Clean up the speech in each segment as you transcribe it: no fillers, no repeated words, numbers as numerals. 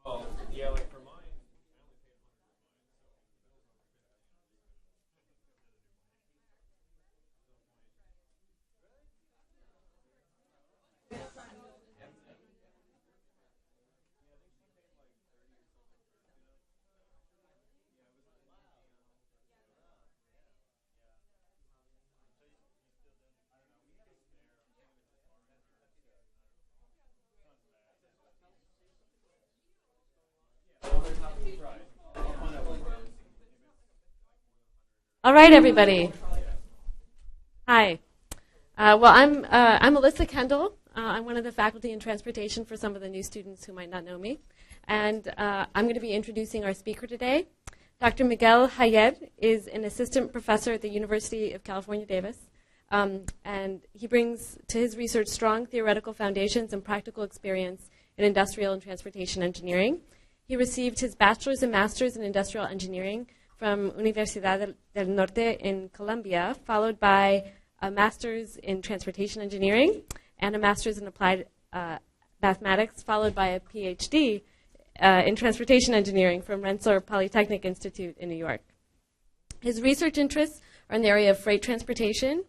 Well, yeah, like for mine. All right, everybody. Hi. I'm Alyssa Kendall. I'm one of the faculty in transportation for some of the new students who might not know me. And I'm going to be introducing our speaker today. Dr. Miguel Hayed is an assistant professor at the University of California, Davis. And he brings to his research strong theoretical foundations and practical experience in industrial and transportation engineering. He received his bachelor's and master's in industrial engineering from Universidad del Norte in Colombia, followed by a master's in transportation engineering and a master's in applied mathematics, followed by a PhD in transportation engineering from Rensselaer Polytechnic Institute in New York. His research interests are in the area of freight transportation,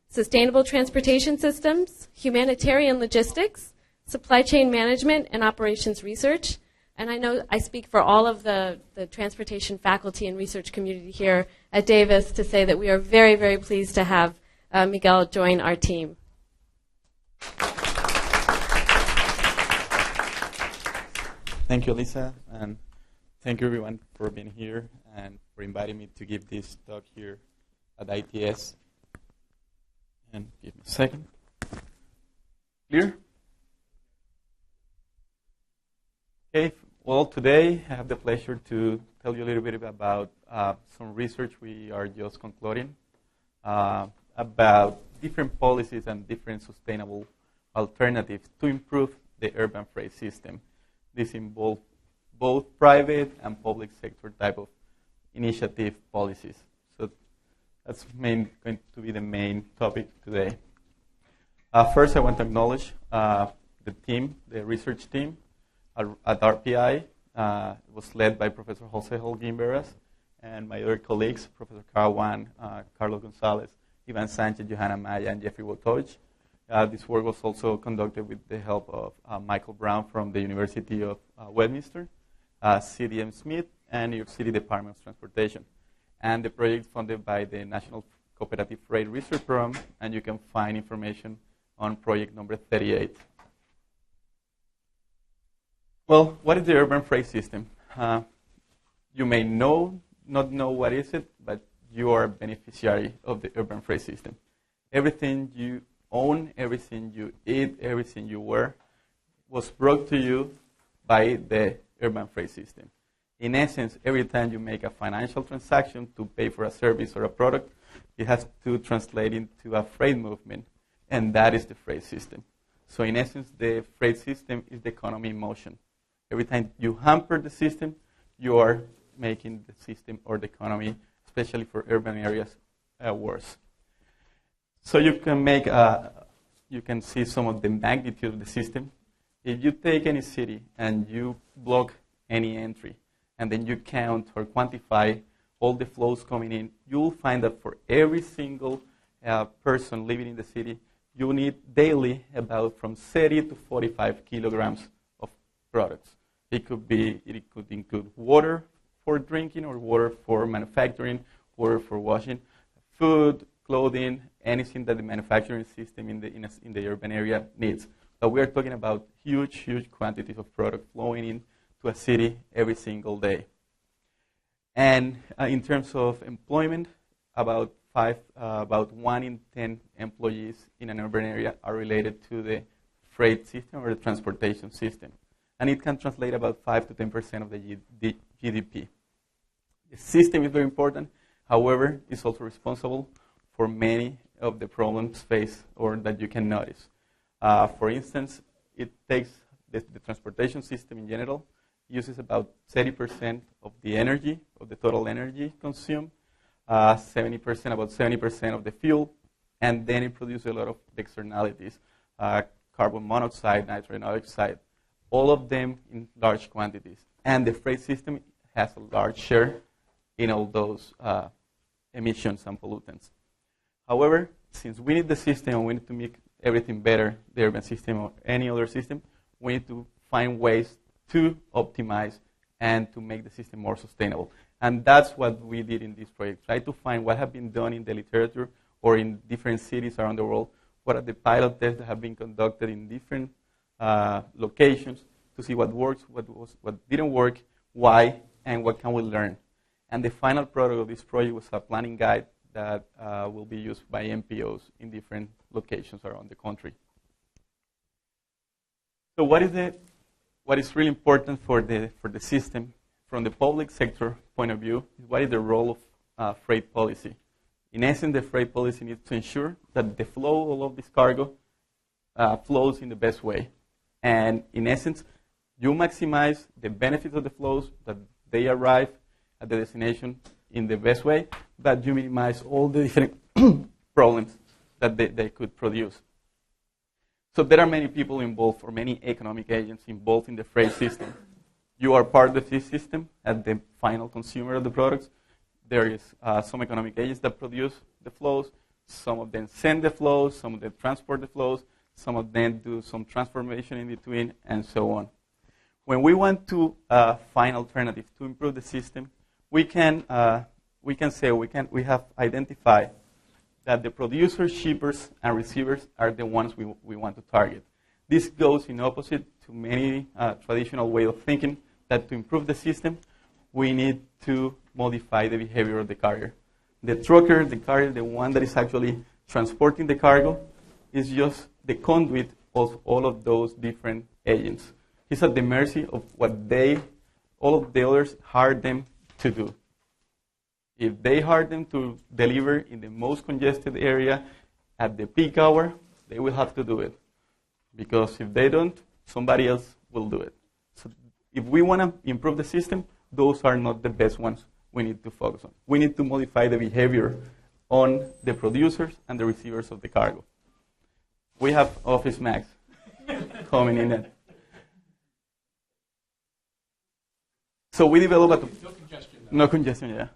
sustainable transportation systems, humanitarian logistics, supply chain management, and operations research. And I know I speak for all of the transportation faculty and research community here at Davis to say that we are very, very pleased to have Miguel join our team. Thank you, Lisa, and thank you everyone for being here and for inviting me to give this talk here at ITS. And give me a second. Clear? Okay, well, today I have the pleasure to tell you a little bit about some research we are just concluding about different policies and different sustainable alternatives to improve the urban freight system. This involves both private and public sector type of initiative policies. So that's going to be the main topic today. First, I want to acknowledge the team, the research team at RPI. It was led by Professor Jose Holguin Veras and my other colleagues, Professor Carl Wan, Carlos Gonzalez, Ivan Sanchez, Johanna Maya, and Jeffrey Wojtowicz. This work was also conducted with the help of Michael Brown from the University of Westminster, CDM Smith, and New York City Department of Transportation. And the project is funded by the National Cooperative Freight Research Program, and you can find information on project number 38. Well, what is the urban freight system? You may not know what is it, but you are a beneficiary of the urban freight system. Everything you own, everything you eat, everything you wear was brought to you by the urban freight system. In essence, every time you make a financial transaction to pay for a service or a product, it has to translate into a freight movement, and that is the freight system. So in essence, the freight system is the economy in motion. Every time you hamper the system, you are making the system or the economy, especially for urban areas, worse. So you can see some of the magnitude of the system. If you take any city and you block any entry, and then you count or quantify all the flows coming in, you'll find that for every single person living in the city, you need daily about from 30 to 45 kilograms of products. It could include water for drinking or water for manufacturing, water for washing, food, clothing, anything that the manufacturing system in the urban area needs. But we are talking about huge quantities of product flowing into a city every single day. And in terms of employment, about 1 in 10 employees in an urban area are related to the freight system or the transportation system. And it can translate about 5 to 10% of the GDP. The system is very important. However, it's also responsible for many of the problems faced or that you can notice. For instance, it takes the transportation system in general uses about 30% of the energy, of the total energy consumed, about 70% of the fuel, and then it produces a lot of externalities, carbon monoxide, nitrogen oxide, all of them in large quantities. And the freight system has a large share in all those emissions and pollutants. However, since we need the system and we need to make everything better, the urban system or any other system, we need to find ways to optimize and to make the system more sustainable. And that's what we did in this project. Try to find what have been done in the literature or in different cities around the world. What are the pilot tests that have been conducted in different locations to see what works, what didn't work, why, and what can we learn. And the final product of this project was a planning guide that will be used by MPOs in different locations around the country. So what is really important for the system from the public sector point of view? What is the role of freight policy? In essence, the freight policy needs to ensure that the flow of this cargo flows in the best way. And in essence, you maximize the benefits of the flows, that they arrive at the destination in the best way, but you minimize all the different problems that they could produce. So there are many people involved, or many economic agents involved in the freight system. You are part of this system as the final consumer of the products. There is some economic agents that produce the flows. Some of them send the flows, some of them transport the flows, some of them do some transformation in between, and so on. When we want to find alternatives to improve the system, we have identified that the producers, shippers, and receivers are the ones we want to target. This goes in opposite to many traditional way of thinking that to improve the system, we need to modify the behavior of the carrier. The trucker, the carrier, the one that is actually transporting the cargo, is just the conduit of all of those different agents. He's at the mercy of what all of the others hired them to do. If they hire them to deliver in the most congested area at the peak hour, they will have to do it. Because if they don't, somebody else will do it. So if we want to improve the system, those are not the best ones we need to focus on. We need to modify the behavior on the producers and the receivers of the cargo. We have Office Max coming in. So we developed No congestion. No congestion, yeah.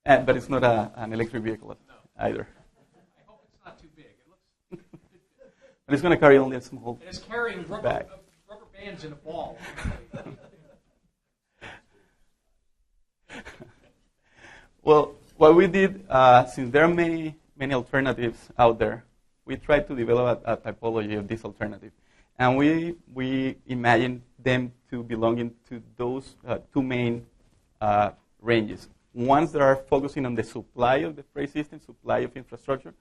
But it's not an electric vehicle either. I hope it's not too big. It looks. But it's going to carry only a small It's carrying rubber bands in a ball. Well, what we did, since there are many alternatives out there, we tried to develop a typology of this alternative. And we imagined them to belong to those two main ranges. Ones that are focusing on the supply of the freight system, supply of infrastructure,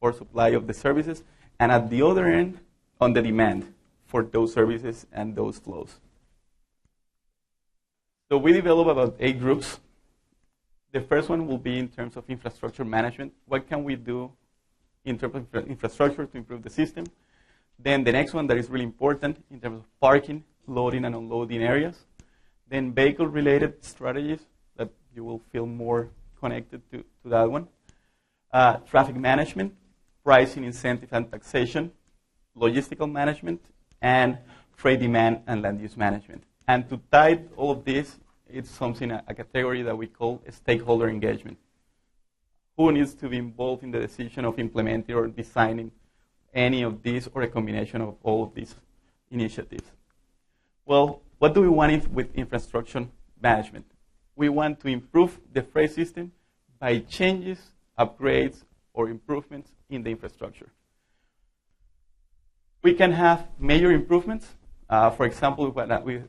or supply of the services, and at the other end, on the demand for those services and those flows. So we developed about 8 groups. The first one will be in terms of infrastructure management. What can we do in terms of infrastructure to improve the system? Then the next one that is really important in terms of parking, loading and unloading areas. Then vehicle-related strategies that you will feel more connected to that one. Traffic management, pricing, incentive, and taxation, logistical management, and freight demand and land use management. And to tie all of this, it's something, a category that we call stakeholder engagement. Who needs to be involved in the decision of implementing or designing any of these or a combination of all of these initiatives? Well, what do we want with infrastructure management? We want to improve the freight system by changes, upgrades, or improvements in the infrastructure. We can have major improvements. For example,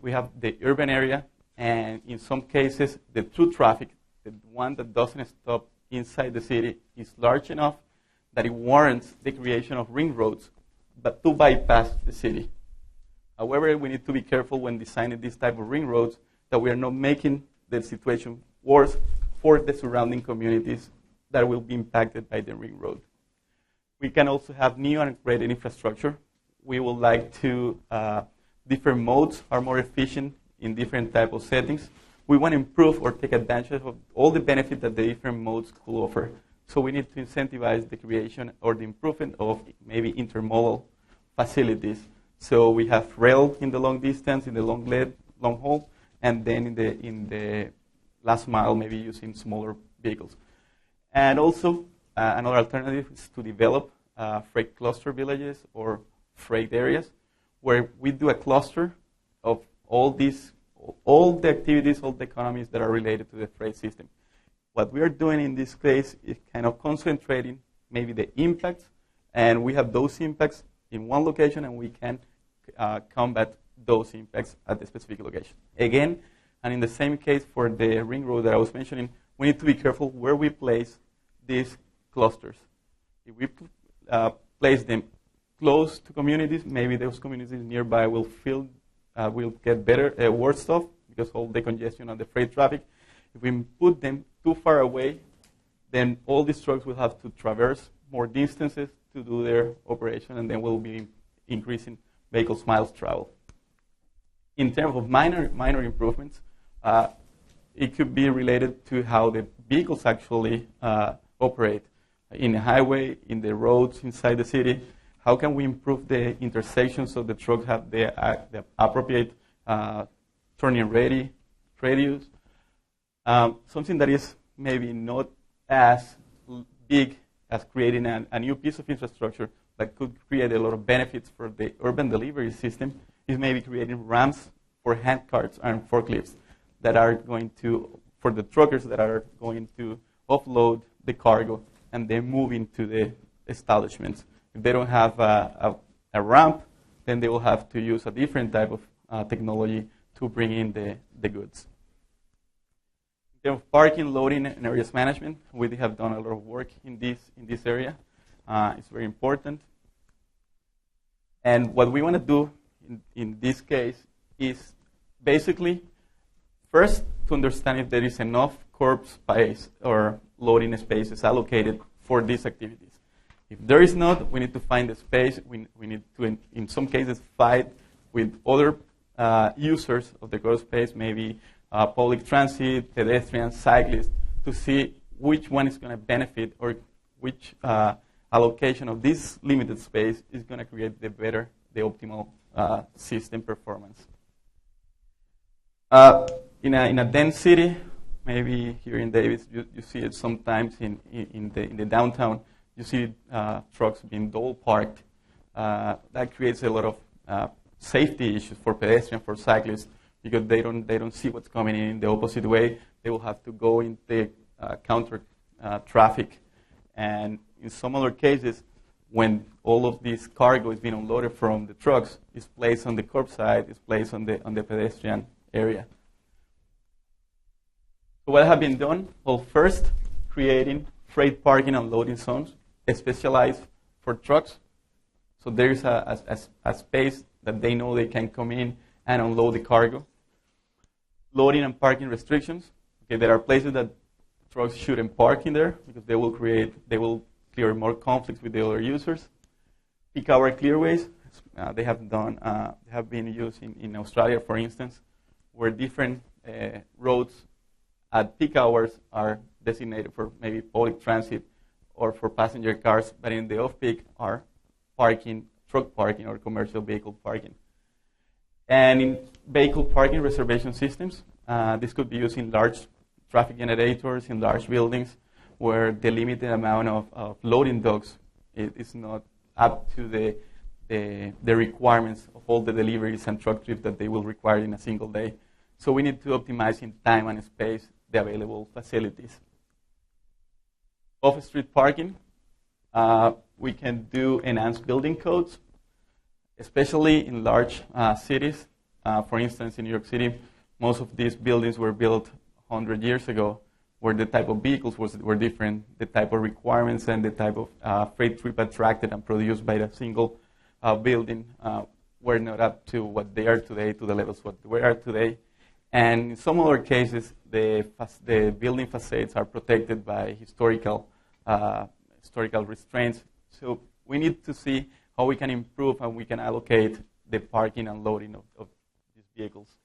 we have the urban area, and in some cases, the through traffic, the one that doesn't stop inside the city, is large enough that it warrants the creation of ring roads, but to bypass the city. However, we need to be careful when designing this type of ring roads that we are not making the situation worse for the surrounding communities that will be impacted by the ring road. We can also have new and upgraded infrastructure. We would like to, different modes are more efficient in different type of settings. We want to improve or take advantage of all the benefit that the different modes could offer. So we need to incentivize the creation or the improvement of maybe intermodal facilities. So we have rail in the long distance, in the long haul, and then in the last mile, maybe using smaller vehicles. And also, another alternative is to develop freight cluster villages or freight areas where we do a cluster of all the activities, all the economies that are related to the freight system. What we are doing in this case is kind of concentrating maybe the impacts, and we have those impacts in one location, and we can combat those impacts at the specific location. Again, and in the same case for the ring road that I was mentioning, we need to be careful where we place these clusters. If we place them close to communities, maybe those communities nearby will get worse off because of the congestion of the freight traffic. If we put them too far away, then all these trucks will have to traverse more distances to do their operation, and then we'll be increasing vehicles miles traveled. In terms of minor improvements, it could be related to how the vehicles actually operate in the highway, in the roads inside the city. How can we improve the intersections so the trucks have the appropriate turning radius? Something that is maybe not as big as creating a new piece of infrastructure that could create a lot of benefits for the urban delivery system is maybe creating ramps for hand carts and forklifts that are going to, for the truckers that are going to offload the cargo and then move into the establishments. If they don't have a ramp, then they will have to use a different type of technology to bring in the goods. In terms of parking, loading, and areas management, we have done a lot of work in this area. It's very important. And what we want to do in this case is basically first to understand if there is enough curb space or loading spaces allocated for these activities. If there is not, we need to find the space. We need to, in some cases, fight with other users of the curb space, maybe public transit, pedestrians, cyclists, to see which one is going to benefit or which allocation of this limited space is going to create the optimal system performance. In a dense city, maybe here in Davis, you see it sometimes in the downtown. You see trucks being double parked. That creates a lot of safety issues for pedestrians, for cyclists, because they don't see what's coming in the opposite way. They will have to go in the counter traffic. And in some other cases, when all of this cargo is being unloaded from the trucks, it's placed on the curbside, it's placed on the pedestrian area. So what have been done? Well, first, creating freight parking and loading zones specialized for trucks. So there is a space that they know they can come in and unload the cargo. Loading and parking restrictions. Okay, there are places that trucks shouldn't park in there because they will clear more conflicts with the other users. Peak hour clearways. They have been used in Australia, for instance, where different roads at peak hours are designated for maybe public transit or for passenger cars, but in the off-peak are truck parking or commercial vehicle parking. And in vehicle parking reservation systems, this could be used in large traffic generators, in large buildings, where the limited amount of loading docks is not up to the requirements of all the deliveries and truck trips that they will require in a single day. So we need to optimize in time and space the available facilities. Off-street parking, we can do enhanced building codes, especially in large cities. For instance, in New York City, most of these buildings were built 100 years ago, where the type of vehicles were different, the type of requirements and the type of freight trip attracted and produced by a single building were not up to what they are today, to the levels what they are today. And in some other cases, the building facades are protected by historical restraints. So we need to see how we can improve and we can allocate the parking and loading of these vehicles.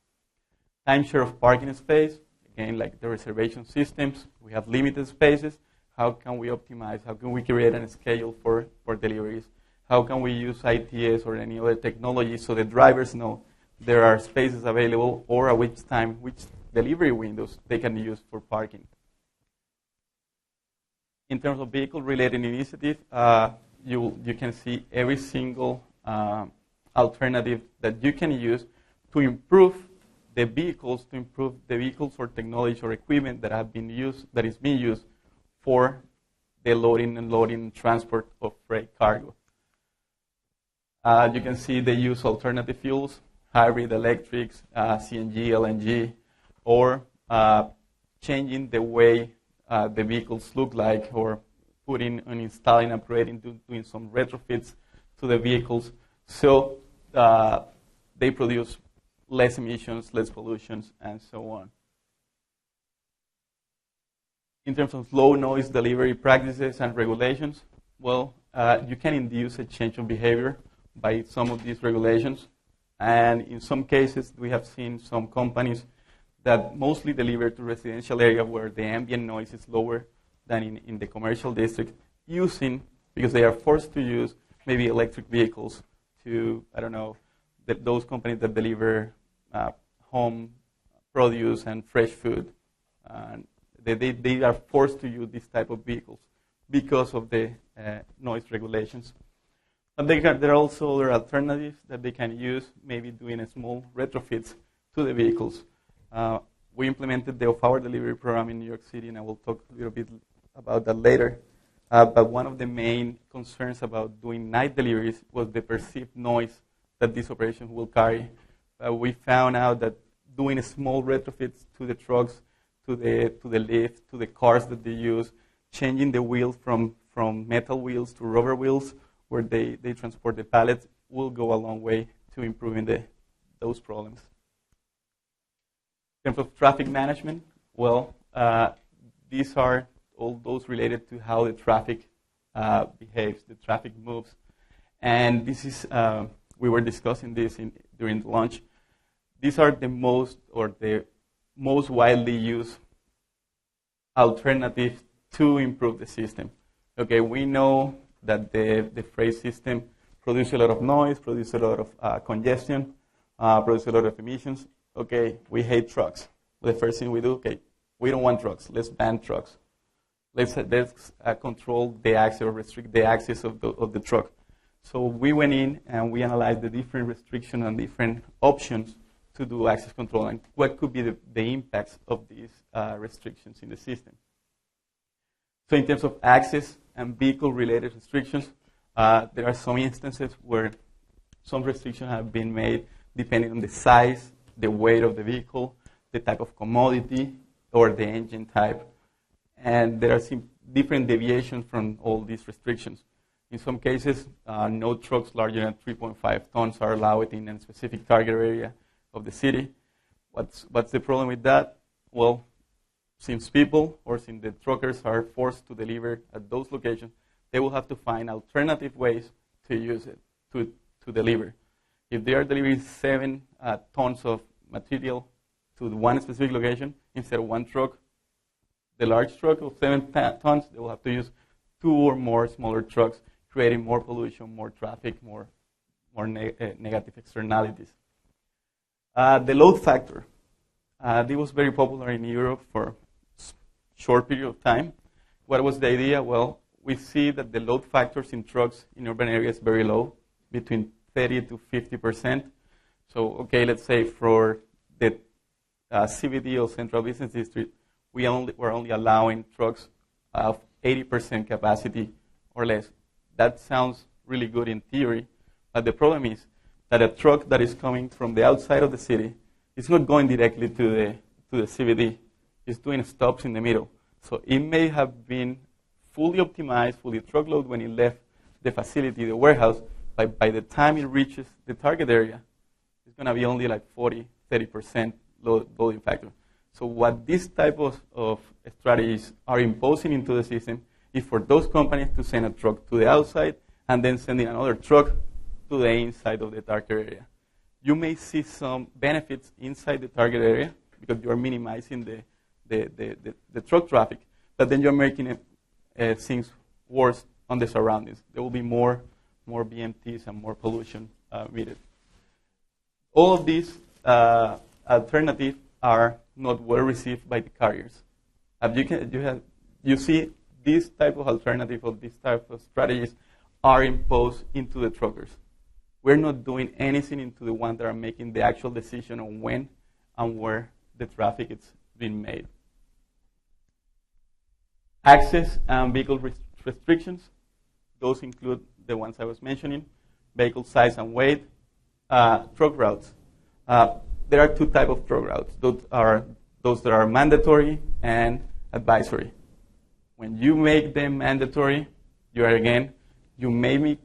Timeshare of parking space. Again, like the reservation systems, we have limited spaces. How can we optimize? How can we create a schedule for deliveries? How can we use ITS or any other technology so the drivers know there are spaces available or at which time, which delivery windows they can use for parking. In terms of vehicle-related initiative, you can see every single alternative that you can use to improve the vehicles, or technology or equipment that is being used for the loading and loading transport of freight cargo. You can see they use alternative fuels, hybrid electrics, CNG, LNG, or changing the way the vehicles look like, or putting and installing, upgrading, doing some retrofits to the vehicles, so they produce less emissions, less pollutions, and so on. In terms of low noise delivery practices and regulations, well, you can induce a change of behavior by some of these regulations. And in some cases, we have seen some companies that mostly deliver to residential area where the ambient noise is lower than in the commercial district, because they are forced to use maybe electric vehicles to, I don't know, those companies that deliver home produce and fresh food. They are forced to use this type of vehicles because of the noise regulations. And there are also other alternatives that they can use, maybe doing a small retrofits to the vehicles. We implemented the off-hour delivery program in New York City, and I will talk a little bit about that later. But one of the main concerns about doing night deliveries was the perceived noise that this operation will carry. We found out that doing small retrofits to the trucks, to the lift, to the cars that they use, changing the wheels from metal wheels to rubber wheels where they transport the pallets will go a long way to improving those problems. In terms of traffic management, well, these are all those related to how the traffic behaves, the traffic moves. And this is, we were discussing this during the lunch. These are the most widely used alternatives to improve the system. Okay, we know that the freight system produces a lot of noise, produces a lot of congestion, produces a lot of emissions. Okay, we hate trucks. The first thing we do, okay, we don't want trucks. Let's ban trucks. Let's control the access or restrict the access of the truck. So we went in and we analyzed the different restrictions and different options to do access control and what could be the impacts of these restrictions in the system. So in terms of access and vehicle-related restrictions, there are some instances where some restrictions have been made depending on the size, the weight of the vehicle, the type of commodity, or the engine type. And there are some different deviations from all these restrictions. In some cases, no trucks larger than 3.5 tons are allowed in a specific target area of the city. What's the problem with that? Well, since people or since the truckers are forced to deliver at those locations, they will have to find alternative ways to use it, to deliver. If they are delivering 7 tons of material to one specific location, instead of one truck, the large truck of 7 tons, they will have to use 2 or more smaller trucks, creating more pollution, more traffic, more negative externalities. The load factor. This was very popular in Europe for a short period of time. What was the idea? Well, we see that the load factors in trucks in urban areas are very low, between 30 to 50%. So, okay, let's say for the CBD or Central Business District, we're only allowing trucks of 80% capacity or less. That sounds really good in theory, but the problem is that a truck that is coming from the outside of the city is not going directly to the CBD. It's doing stops in the middle. So it may have been fully optimized, fully truckload when it left the facility, the warehouse, but by the time it reaches the target area, it's going to be only like 40, 30% loading factor. So what this type of strategies are imposing into the system is for those companies to send a truck to the outside and then sending another truck to the inside of the target area. You may see some benefits inside the target area because you are minimizing the truck traffic, but then you're making things worse on the surroundings. There will be more more BMTs and more pollution emitted. All of these alternatives are not well received by the carriers. You see, this type of alternative or this type of strategies are imposed into the truckers. We're not doing anything into the ones that are making the actual decision on when and where the traffic is being made. Access and vehicle restrictions, those include the ones I was mentioning, vehicle size and weight, truck routes. There are two types of truck routes. Those that are mandatory and advisory. When you make them mandatory, you may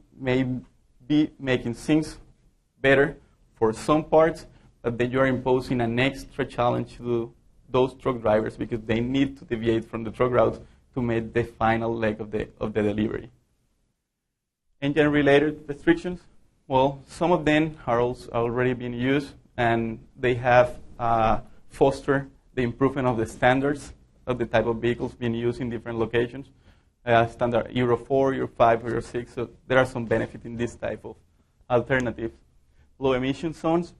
be making things better for some parts, but then you are imposing an extra challenge to those truck drivers because they need to deviate from the truck routes to make the final leg of the delivery. Engine-related restrictions, well, some of them are also already being used, and they have fostered the improvement of the standards of the type of vehicles being used in different locations. Standard Euro 4, Euro 5, Euro 6, so there are some benefit in this type of alternatives. Low emission zones,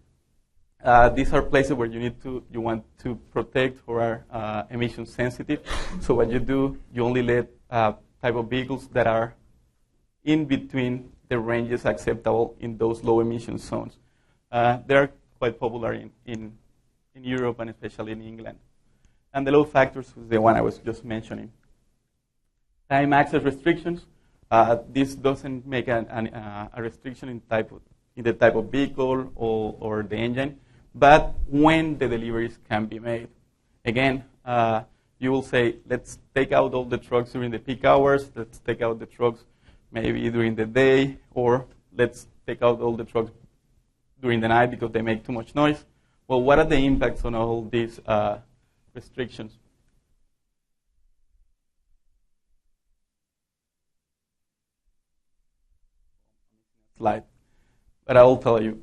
these are places where you want to protect or are emission sensitive. So what you do, you only let type of vehicles that are in between the ranges acceptable in those low emission zones. They are quite popular in Europe and especially in England. And the load factors was the one I was just mentioning. Time access restrictions. This doesn't make a restriction in the type of vehicle or the engine, but when the deliveries can be made. Again, you will say, let's take out all the trucks during the peak hours, let's take out the trucks maybe during the day, or let's take out all the trucks during the night because they make too much noise. Well, what are the impacts on all these restrictions? Slide, but I will tell you.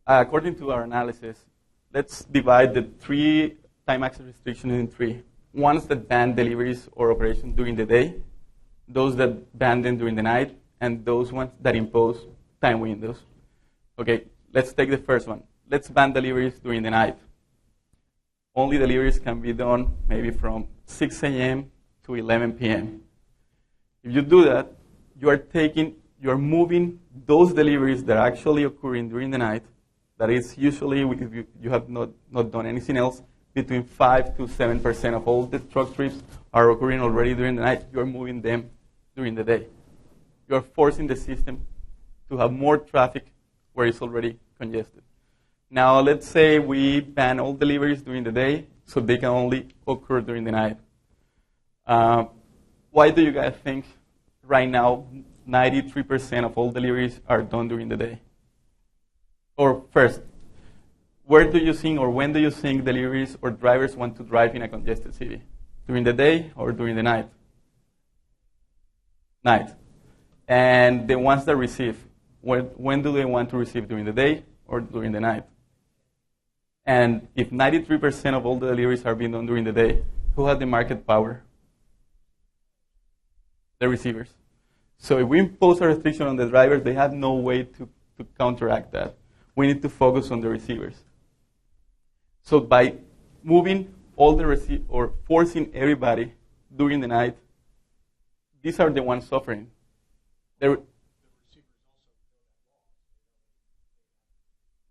According to our analysis, let's divide the 3 time access restrictions in 3. Ones that ban deliveries or operations during the day, those that ban them during the night, and those ones that impose time windows. Okay, let's take the first one. Let's ban deliveries during the night. Only deliveries can be done maybe from 6 a.m. to 11 p.m. If you do that, you are moving those deliveries that are actually occurring during the night, that is usually, if you have not done anything else, between 5 to 7% of all the truck trips are occurring already during the night. You are moving them during the day. You are forcing the system to have more traffic where it's already congested. Now, let's say we ban all deliveries during the day, so they can only occur during the night. Why do you guys think right now 93% of all deliveries are done during the day? Or first, where do you think or when do you think deliveries or drivers want to drive in a congested city? During the day or during the night? Night. And the ones that receive, when do they want to receive, during the day or during the night? And if 93% of all the deliveries are being done during the day, who has the market power? The receivers. So if we impose a restriction on the drivers, they have no way to counteract that. We need to focus on the receivers. So by moving all the or forcing everybody during the night, these are the ones suffering. They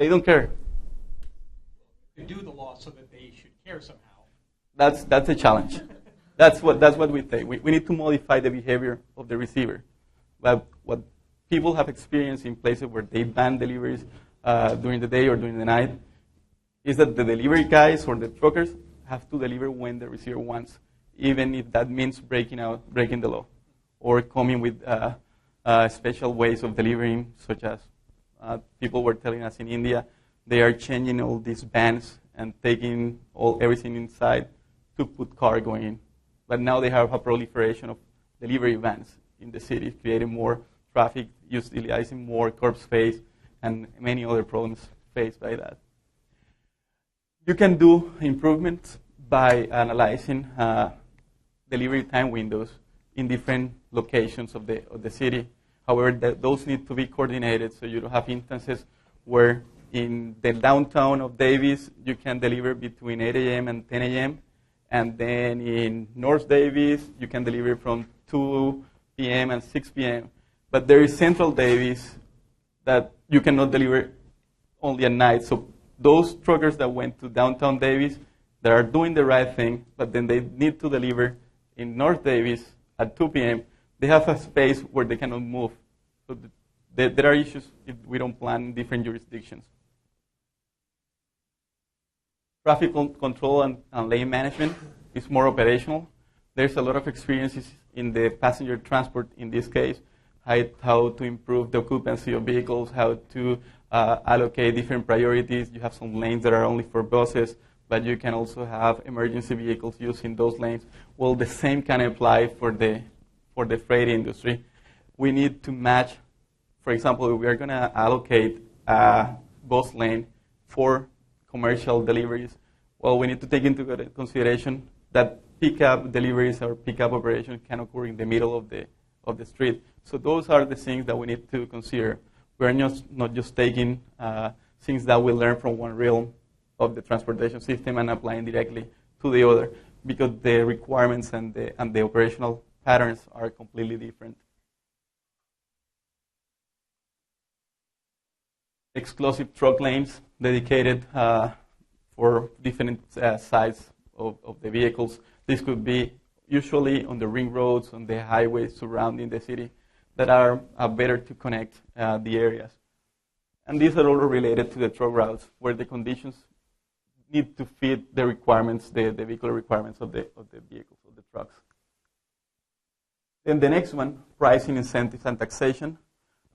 don't care. They do the law so that they should care somehow. That's a challenge. That's what we think. We need to modify the behavior of the receiver. But what people have experienced in places where they ban deliveries during the day or during the night is that the delivery guys or the truckers have to deliver when the receiver wants, even if that means breaking the law, or coming with special ways of delivering, such as people were telling us in India, they are changing all these vans and taking everything inside to put cargo in. But now they have a proliferation of delivery vans in the city, creating more traffic, utilizing more curb space, and many other problems faced by that. You can do improvements by analyzing delivery time windows in different locations of the city. However, those need to be coordinated, so you don't have instances where in the downtown of Davis, you can deliver between 8 a.m. and 10 a.m., and then in North Davis, you can deliver from 2 p.m. and 6 p.m. But there is Central Davis that you cannot deliver only at night. So those truckers that went to downtown Davis, that are doing the right thing, but then they need to deliver in North Davis at 2 p.m., they have a space where they cannot move. So there are issues if we don't plan in different jurisdictions. Traffic control and lane management is more operational. There's a lot of experiences in the passenger transport in this case, how to improve the occupancy of vehicles, how to allocate different priorities. You have some lanes that are only for buses, but you can also have emergency vehicles using those lanes. Well, the same can apply for the freight industry. We need to match, for example, if we are going to allocate a bus lane for commercial deliveries, well, we need to take into consideration that pickup deliveries or pickup operation can occur in the middle of the street. So those are the things that we need to consider. We're not just taking things that we learn from one realm of the transportation system and applying directly to the other, because the requirements and the operational patterns are completely different. Exclusive truck lanes dedicated for different sides of the vehicles. This could be usually on the ring roads, on the highways surrounding the city that are better to connect the areas. And these are all related to the truck routes, where the conditions need to fit the requirements, the vehicular requirements of the vehicles, of the trucks. Then the next one, pricing, incentives, and taxation.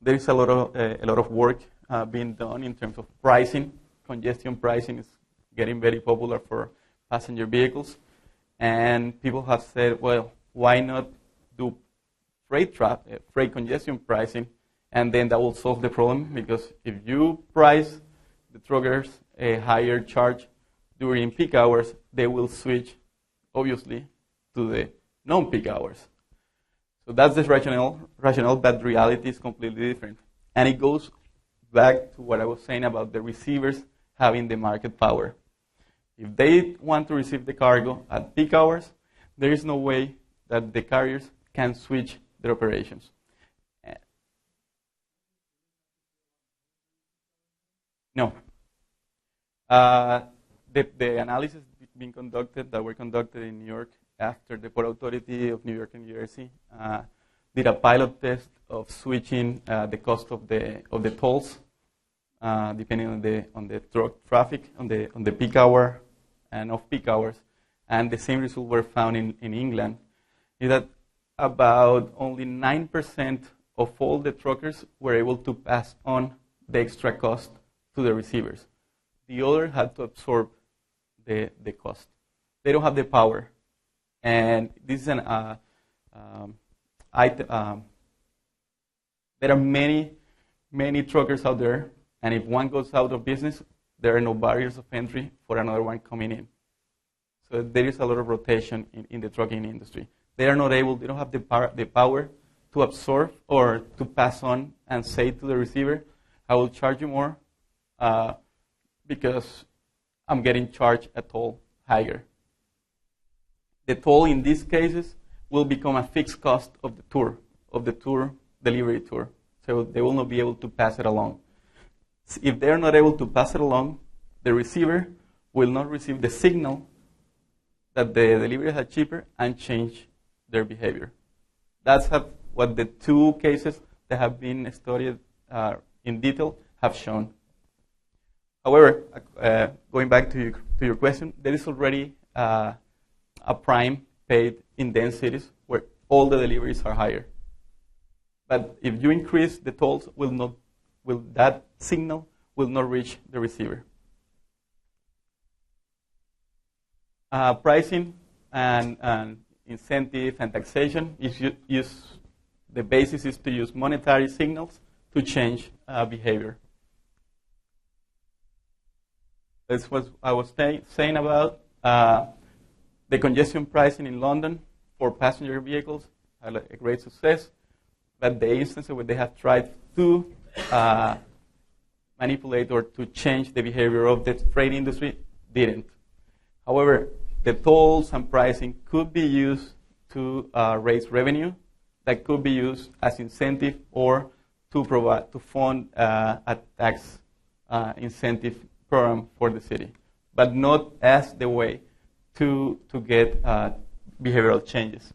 There is a lot of work being done in terms of pricing. Congestion pricing is getting very popular for passenger vehicles. And people have said, well, why not do freight congestion pricing, and then that will solve the problem, because if you price the truckers a higher charge during peak hours, they will switch, obviously, to the non-peak hours. So that's the rationale, but reality is completely different. And it goes back to what I was saying about the receivers having the market power. If they want to receive the cargo at peak hours, there is no way that the carriers can switch their operations. No. The analysis being conducted, that were conducted in New York after the Port Authority of New York and New Jersey did a pilot test of switching the cost of the tolls depending on the truck traffic on the peak hour and off-peak hours, and the same results were found in England. Is that about only 9% of all the truckers were able to pass on the extra cost to the receivers. The other had to absorb the cost. They don't have the power. And this is there are many truckers out there, and if one goes out of business, there are no barriers of entry for another one coming in. So there is a lot of rotation in the trucking industry. They don't have the power to absorb or to pass on and say to the receiver, I will charge you more because I'm getting charged a toll higher. The toll in these cases will become a fixed cost of the tour delivery tour. So they will not be able to pass it along. If they're not able to pass it along, the receiver will not receive the signal that the delivery had cheaper and change their behavior. That's what the two cases that have been studied in detail have shown. However, going back to your question, there is already a prime paid in dense cities where all the deliveries are higher. But if you increase the tolls, that signal will not reach the receiver. Pricing and incentive and taxation the basis is to use monetary signals to change behavior. That's what I was saying about the congestion pricing in London for passenger vehicles. Had a great success. but the instances where they have tried to manipulate or to change the behavior of the freight industry didn't. However, the tolls and pricing could be used to raise revenue, that could be used as incentive or to fund a tax incentive program for the city, but not as the way to get behavioral changes.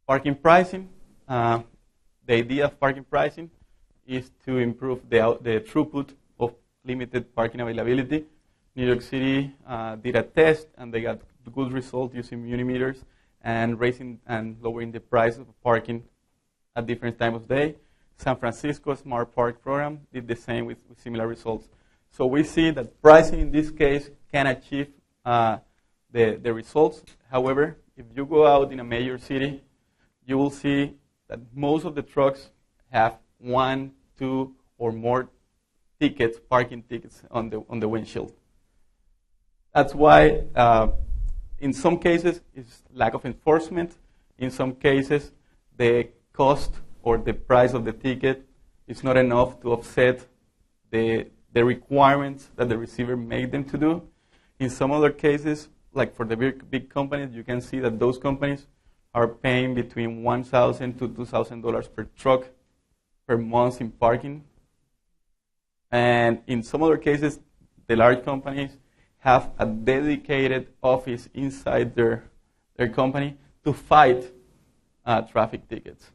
Parking pricing. The idea of parking pricing is to improve the throughput of limited parking availability. New York City did a test, and they got good results using Unimeters and raising and lowering the price of parking at different times of day. San Francisco Smart Park program did the same with similar results. So we see that pricing in this case can achieve the results. However, if you go out in a major city, you will see that most of the trucks have 1, 2, or more tickets, parking tickets on the windshield. That's why in some cases it's lack of enforcement. In some cases the cost or the price of the ticket is not enough to offset the requirements that the receiver made them to do. In some other cases, like for the big companies, you can see that those companies are paying between $1,000 to $2,000 per truck per month in parking. And in some other cases, the large companies have a dedicated office inside their company to fight traffic tickets.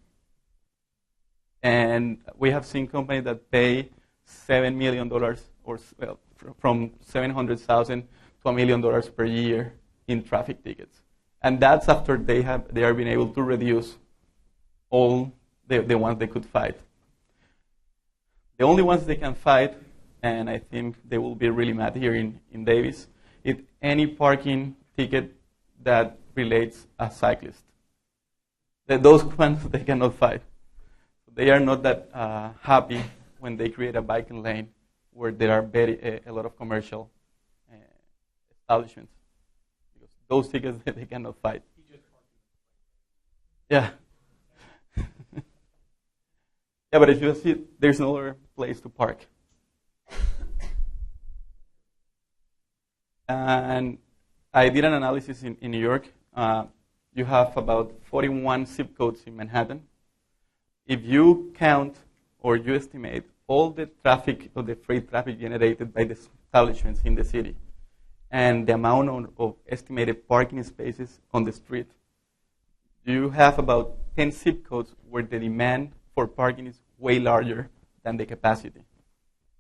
And we have seen companies that pay $7 million or from $700,000 to $1 million per year in traffic tickets. And that's after they are being able to reduce all the ones they could fight. The only ones they can fight, and I think they will be really mad here in Davis, is any parking ticket that relates a cyclist. Those ones they cannot fight. They are not that happy when they create a biking lane where there are a lot of commercial establishments. Because those tickets they cannot fight. Yeah. Yeah, but if you see, there's no other place to park. And I did an analysis in New York. You have about 41 zip codes in Manhattan. If you count or you estimate all the traffic or the freight traffic generated by the establishments in the city and the amount of estimated parking spaces on the street, you have about 10 zip codes where the demand for parking is way larger than the capacity.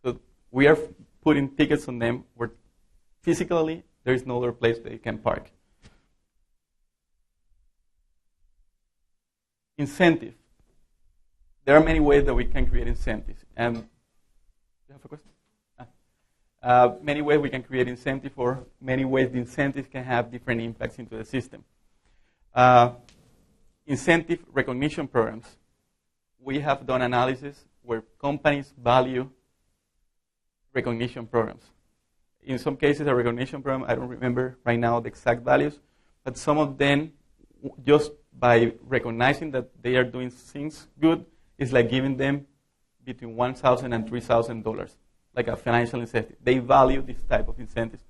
So we are putting tickets on them where physically there is no other place they can park. Incentive. There are many ways that we can create incentives. And you have a question? Many ways we can create incentive, or many ways the incentives can have different impacts into the system. Incentive recognition programs. We have done analysis where companies value recognition programs. In some cases, a recognition program, I don't remember right now the exact values, but some of them, just by recognizing that they are doing things good, is like giving them between $1,000 and $3,000, like a financial incentive. They value this type of incentives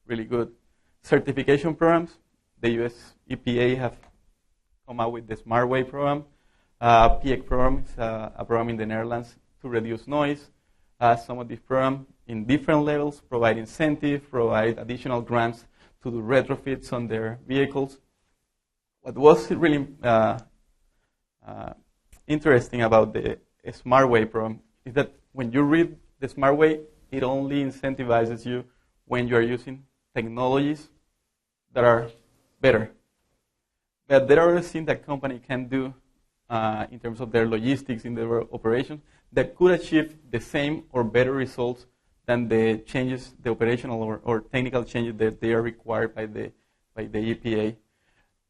really good. Certification programs, the US EPA have come out with the Smart Way program. PIEC program is a program in the Netherlands to reduce noise. Some of these programs in different levels provide incentive, provide additional grants to do retrofits on their vehicles. What was really interesting about the Smart Way program is that when you read the Smart Way, it only incentivizes you when you are using technologies that are better. But there are other things that company can do in terms of their logistics, in their operations, that could achieve the same or better results than the changes, the operational or technical changes that they are required by the EPA.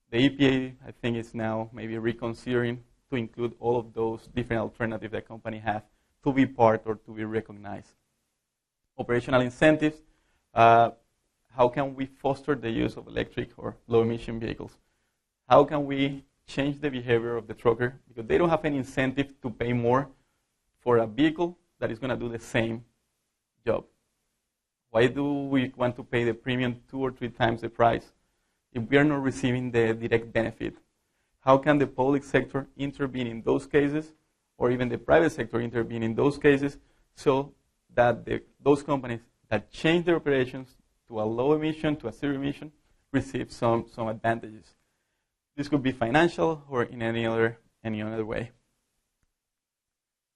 The EPA, I think, is now maybe reconsidering to include all of those different alternatives that companies have to be part or to be recognized. Operational incentives. How can we foster the use of electric or low-emission vehicles? How can we change the behavior of the trucker because they don't have any incentive to pay more for a vehicle that is going to do the same job. Why do we want to pay the premium 2 or 3 times the price if we are not receiving the direct benefit? How can the public sector intervene in those cases, or even the private sector intervene in those cases, so that those companies that change their operations to a low emission, to a zero emission, receive some advantages? This could be financial or in any other way.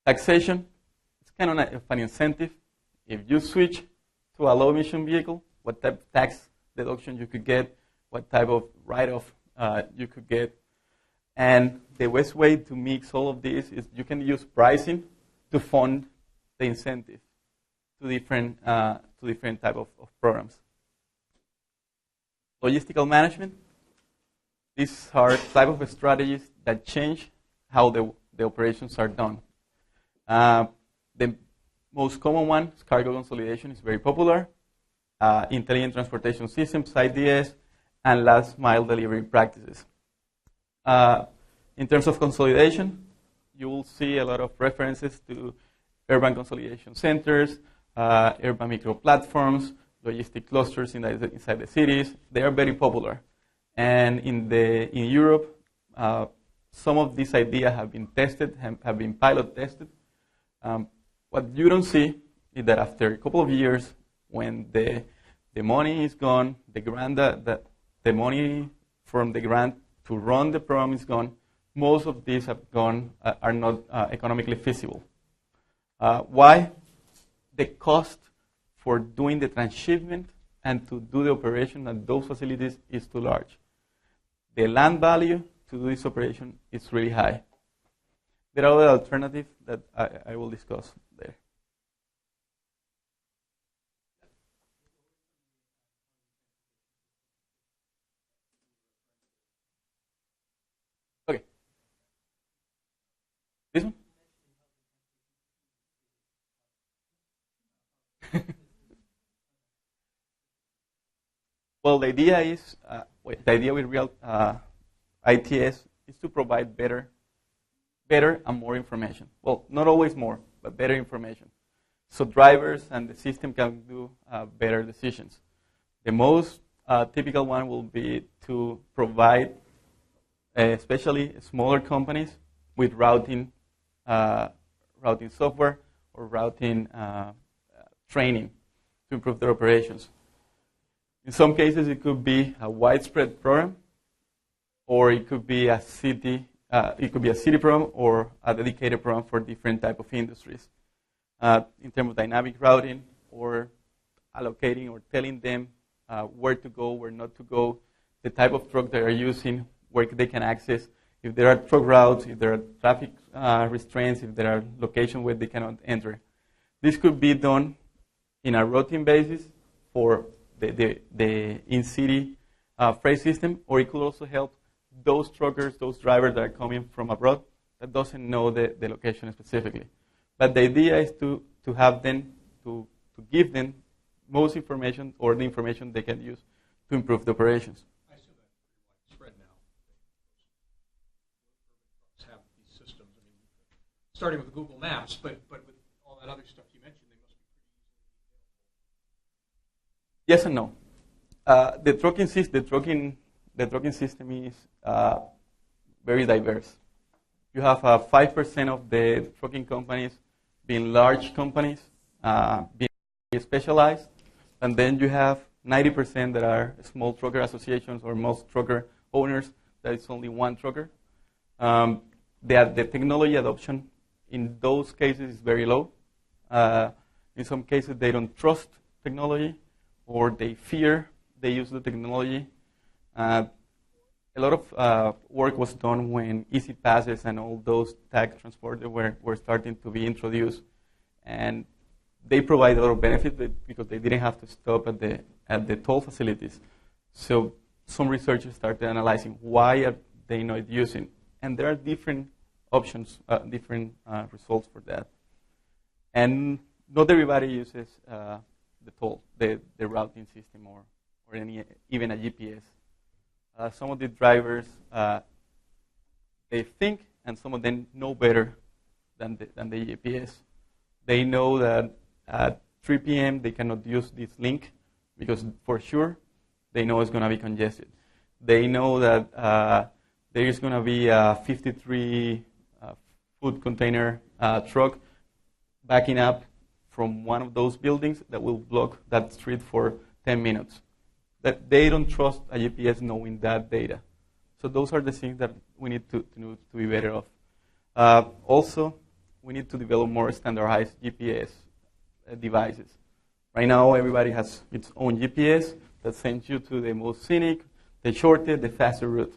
Taxation, it's kind of an incentive. If you switch to a low emission vehicle, what type of tax deduction you could get, what type of write-off you could get. And the best way to mix all of this is you can use pricing to fund the incentive to different type of programs. Logistical management. These are type of strategies that change how the operations are done. The most common one is cargo consolidation. Is very popular. Intelligent transportation systems, ITS, and last mile delivery practices. In terms of consolidation, you will see a lot of references to urban consolidation centers, urban micro platforms, logistic clusters inside the cities. They are very popular. And in Europe, some of these ideas have been tested, have been pilot tested. What you don't see is that after a couple of years, when the money is gone, the money from the grant to run the program is gone, most of these are not economically feasible. Why? The cost for doing the transshipment and to do the operation at those facilities is too large. The land value to do this operation is really high. There are other alternatives that I will discuss there. Okay. This one? Well, the idea with real ITS is to provide better and more information. Well, not always more, but better information. So drivers and the system can do better decisions. The most typical one will be to provide, especially smaller companies, with routing software or routing training to improve their operations. In some cases, it could be a widespread program, or it could be a city. It could be a city program or a dedicated program for different type of industries. In terms of dynamic routing, or allocating or telling them where to go, where not to go, the type of truck they are using, where they can access, if there are truck routes, if there are traffic restraints, if there are locations where they cannot enter. This could be done in a routine basis for the in-city freight system, or it could also help those truckers, those drivers that are coming from abroad that doesn't know the location specifically. But the idea is to have them, to give them most information, or the information they can use to improve the operations. I assume that's pretty widespread now. Trucks have these systems. I mean, starting with Google Maps, but with all that other stuff you mentioned, they must be pretty easily available. Yes and no. The trucking system is very diverse. You have 5% of the trucking companies being large companies, being specialized, and then you have 90% that are small trucker associations or most trucker owners that it's only one trucker. The technology adoption in those cases is very low. In some cases, they don't trust technology, or they fear they use the technology. A lot of work was done when Easy Passes and all those tag transporters were starting to be introduced, and they provide a lot of benefit because they didn't have to stop at the toll facilities. So some researchers started analyzing why are they not using, and there are different options, different results for that. And not everybody uses the toll, the routing system, or even a GPS. Some of the drivers they think, and some of them know better than the GPS. They know that at 3 p.m. they cannot use this link because for sure they know it's going to be congested. They know that there is going to be a 53 food container truck backing up from one of those buildings that will block that street for 10 minutes. That they don't trust a GPS knowing that data. So those are the things that we need to be better off. Also, we need to develop more standardized GPS devices. Right now, everybody has its own GPS that sends you to the most scenic, the shorter, the faster route.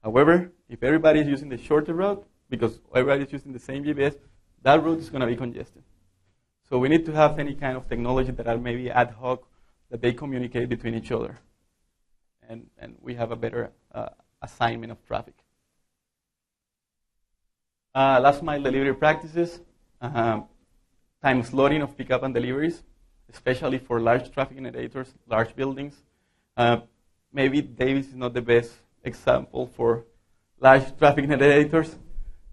However, if everybody is using the shorter route, because everybody is using the same GPS, that route is going to be congested. So we need to have any kind of technology that are maybe ad hoc, that they communicate between each other. And we have a better assignment of traffic. Last mile delivery practices, time slotting of pickup and deliveries, especially for large traffic generators, large buildings. Maybe Davis is not the best example for large traffic generators.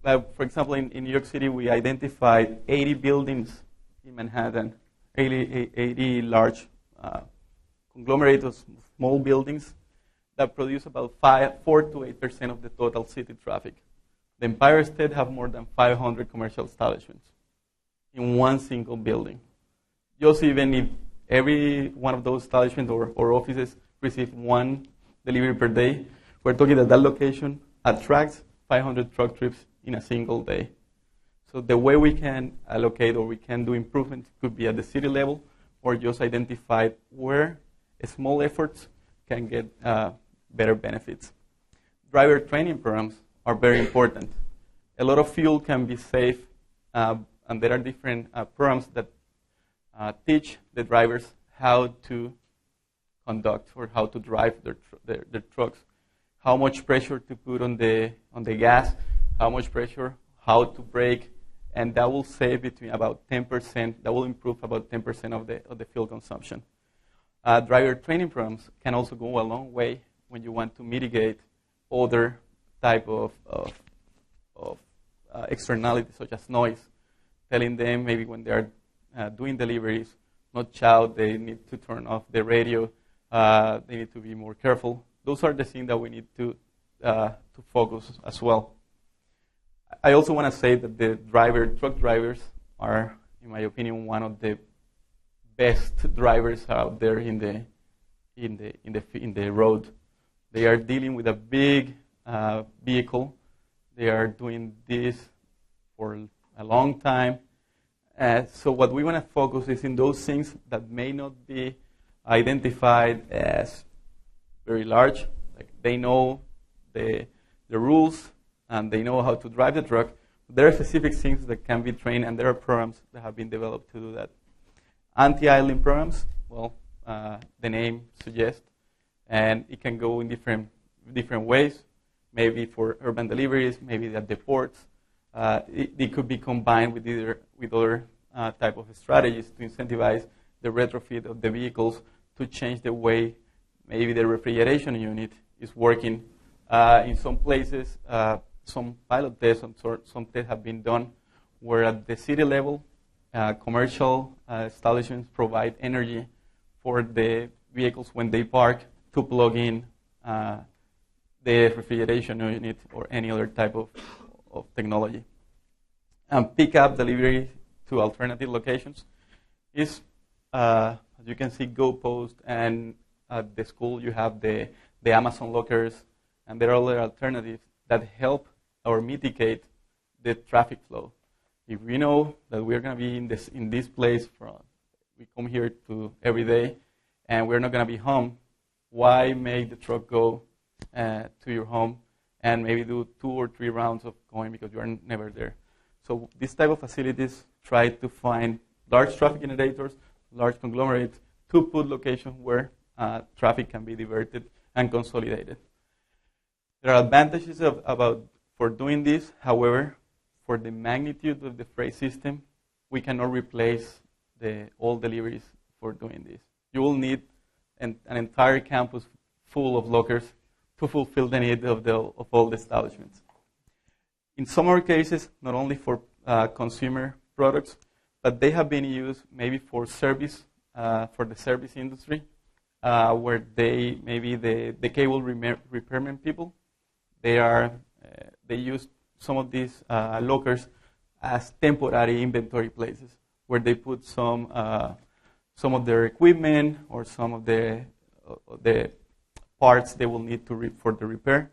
But for example, in New York City, we identified 80 buildings in Manhattan, 80 large conglomerates of small buildings that produce about 4 to 8% of the total city traffic. The Empire State have more than 500 commercial establishments in one single building. Just even if every one of those establishments or offices receive one delivery per day, we're talking that location attracts 500 truck trips in a single day. So the way we can allocate or we can do improvements could be at the city level or just identify where small efforts can get better benefits. Driver training programs are very important. A lot of fuel can be saved, and there are different programs that teach the drivers how to conduct or how to drive their trucks, how much pressure to put on the gas, how much pressure, how to brake, and that will save between about 10%. That will improve about 10% of the fuel consumption. Driver training programs can also go a long way when you want to mitigate other type of externalities such as noise. Telling them maybe when they are doing deliveries, not shout, they need to turn off the radio, they need to be more careful. Those are the things that we need to focus as well. I also want to say that the truck drivers are, in my opinion, one of the best drivers out there in the road. They are dealing with a big vehicle. They are doing this for a long time. So what we want to focus is in those things that may not be identified as very large. Like they know the rules and they know how to drive the truck. There are specific things that can be trained, and there are programs that have been developed to do that. Anti-idling programs, well, the name suggests, and it can go in different ways. Maybe for urban deliveries, maybe at the ports. It could be combined with other type of strategies to incentivize the retrofit of the vehicles to change the way maybe the refrigeration unit is working. In some places, some pilot tests, some tests have been done where at the city level, commercial establishments provide energy for the vehicles when they park to plug in the refrigeration unit or any other type of technology. Pick up delivery to alternative locations is, as you can see, GoPost, and at the school you have the Amazon lockers, and there are other alternatives that help or mitigate the traffic flow. If we know that we're going to be in this place, we come here to every day, and we're not going to be home, why make the truck go to your home and maybe do 2 or 3 rounds of going because you are never there? So this type of facilities try to find large traffic generators, large conglomerates, to put locations where traffic can be diverted and consolidated. There are advantages for doing this. However, for the magnitude of the freight system, we cannot replace all deliveries for doing this. You will need an entire campus full of lockers to fulfill the need of all the establishments. In some other cases, not only for consumer products, but they have been used maybe for service, for the service industry, where maybe the cable repairman people, they use some of these lockers as temporary inventory places, where they put some of their equipment or some of the parts they will need for the repair.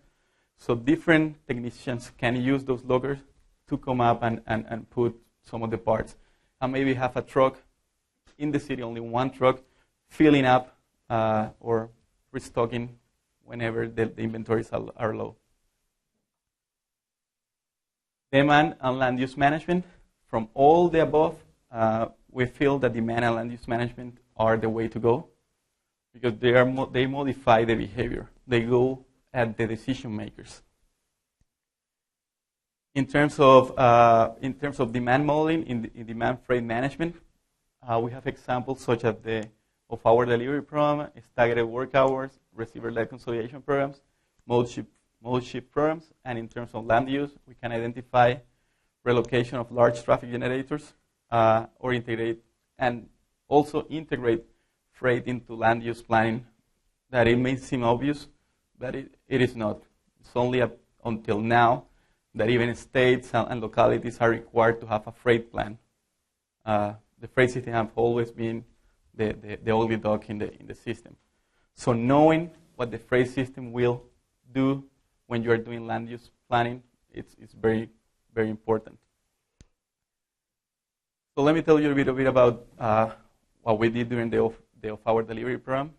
So different technicians can use those lockers to come up and put some of the parts. And maybe have a truck in the city, only one truck, filling up or restocking whenever the inventories are low. Demand and land use management. From all the above, we feel that demand and land use management are the way to go, because they modify the behavior. They go at the decision makers. In terms of demand modeling in demand freight management, we have examples such as the of-hour delivery program, staggered work hours, receiver-led consolidation programs, mode shift programs, and in terms of land use, we can identify relocation of large traffic generators, or integrate freight into land use planning. That it may seem obvious, but it is not. It's only until now that even states and localities are required to have a freight plan. The freight system have always been the ugly dog in the system. So knowing what the freight system will do when you are doing land use planning, it's very, very important. So let me tell you a bit about what we did during the off-hour delivery program.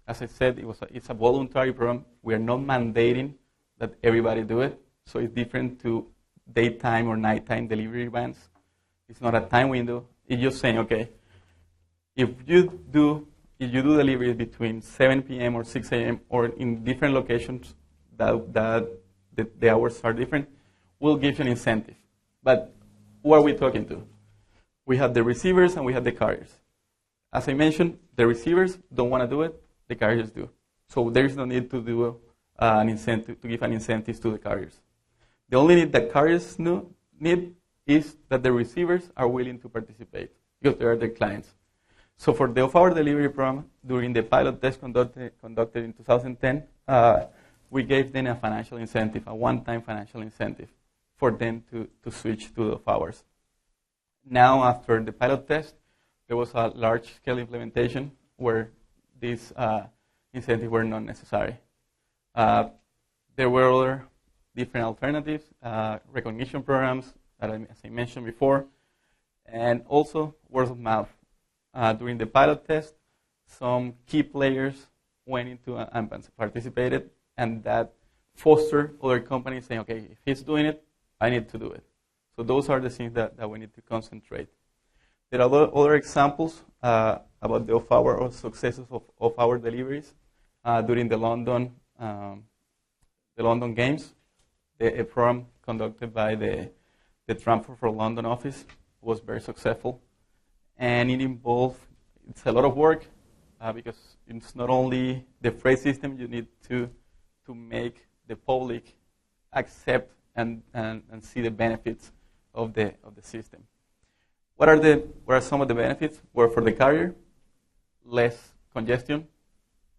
As I said, it's a voluntary program. We are not mandating that everybody do it. So it's different to daytime or nighttime delivery vans. It's not a time window. It's just saying, okay, if you do deliveries between 7 p.m. or 6 a.m. or in different locations that the hours are different, we'll give you an incentive. But who are we talking to? We have the receivers and we have the carriers. As I mentioned, the receivers don't want to do it, the carriers do. So there is no need to do an incentive, to give an incentive to the carriers. The only need that carriers need is that the receivers are willing to participate, because they are their clients. So for the off-hour delivery program, during the pilot test conducted in 2010, we gave them a financial incentive, a one-time financial incentive for them to switch to the off-hours. Now, after the pilot test, there was a large-scale implementation where these incentives were not necessary. There were other different alternatives, recognition programs, as I mentioned before, and also word of mouth. During the pilot test, some key players went into and participated, and that fostered other companies saying, okay, if he's doing it, I need to do it. So those are the things that we need to concentrate. There are other examples about the off-hour or successes of off-hour deliveries during the London Games. A program conducted by the Transport for London office was very successful, and it's a lot of work because it's not only the freight system. You need to make the public accept and see the benefits of the system. What are some of the benefits? Well, for the carrier, less congestion.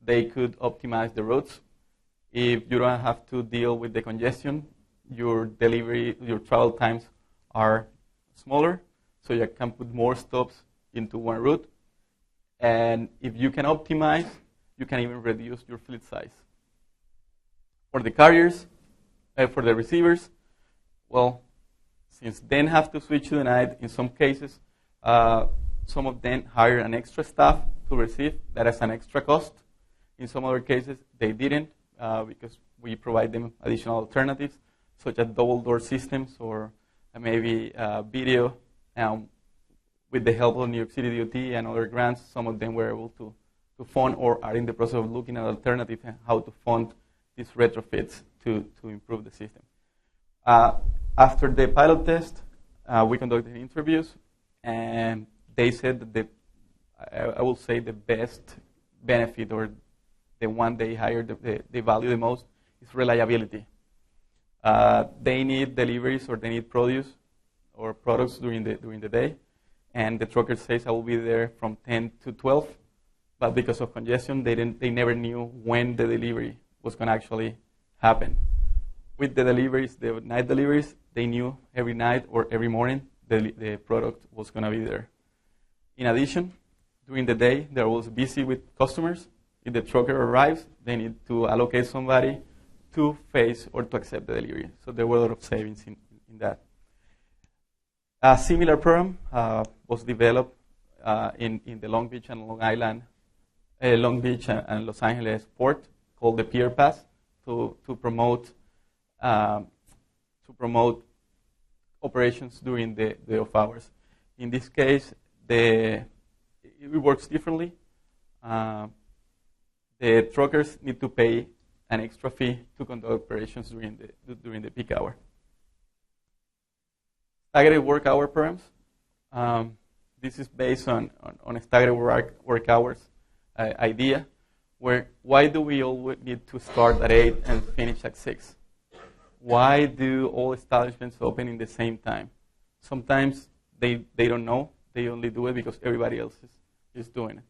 They could optimize the routes. If you don't have to deal with the congestion, your travel times are smaller, so you can put more stops into one route. And if you can optimize, you can even reduce your fleet size. For the carriers, for the receivers, well, since they have to switch to the night, in some cases, some of them hire an extra staff to receive. That is an extra cost. In some other cases, they didn't because we provide them additional alternatives, such as double door systems or maybe video. With the help of New York City DOT and other grants, some of them were able to fund or are in the process of looking at alternatives and how to fund these retrofits to improve the system. After the pilot test, we conducted interviews, and they said that I will say the best benefit, or the one they hired, they value the most, is reliability. They need deliveries or they need produce or products during the day, and the trucker says I will be there from 10 to 12, but because of congestion, they never knew when the delivery was going to actually happen. With the deliveries, the night deliveries, they knew every night or every morning the product was going to be there. In addition, during the day, they're always busy with customers. If the trucker arrives, they need to allocate somebody to face or to accept the delivery. So there were a lot of savings in that. A similar program was developed in the Long Beach and Long Island, Long Beach and Los Angeles port called the Pier Pass to promote operations during the off hours. In this case, it works differently. The truckers need to pay an extra fee to conduct operations during the peak hour. Staggered work hour programs. This is based on a staggered work hours idea, where why do we always need to start at 8 and finish at 6? Why do all establishments open in the same time? Sometimes they don't know. They only do it because everybody else is doing it.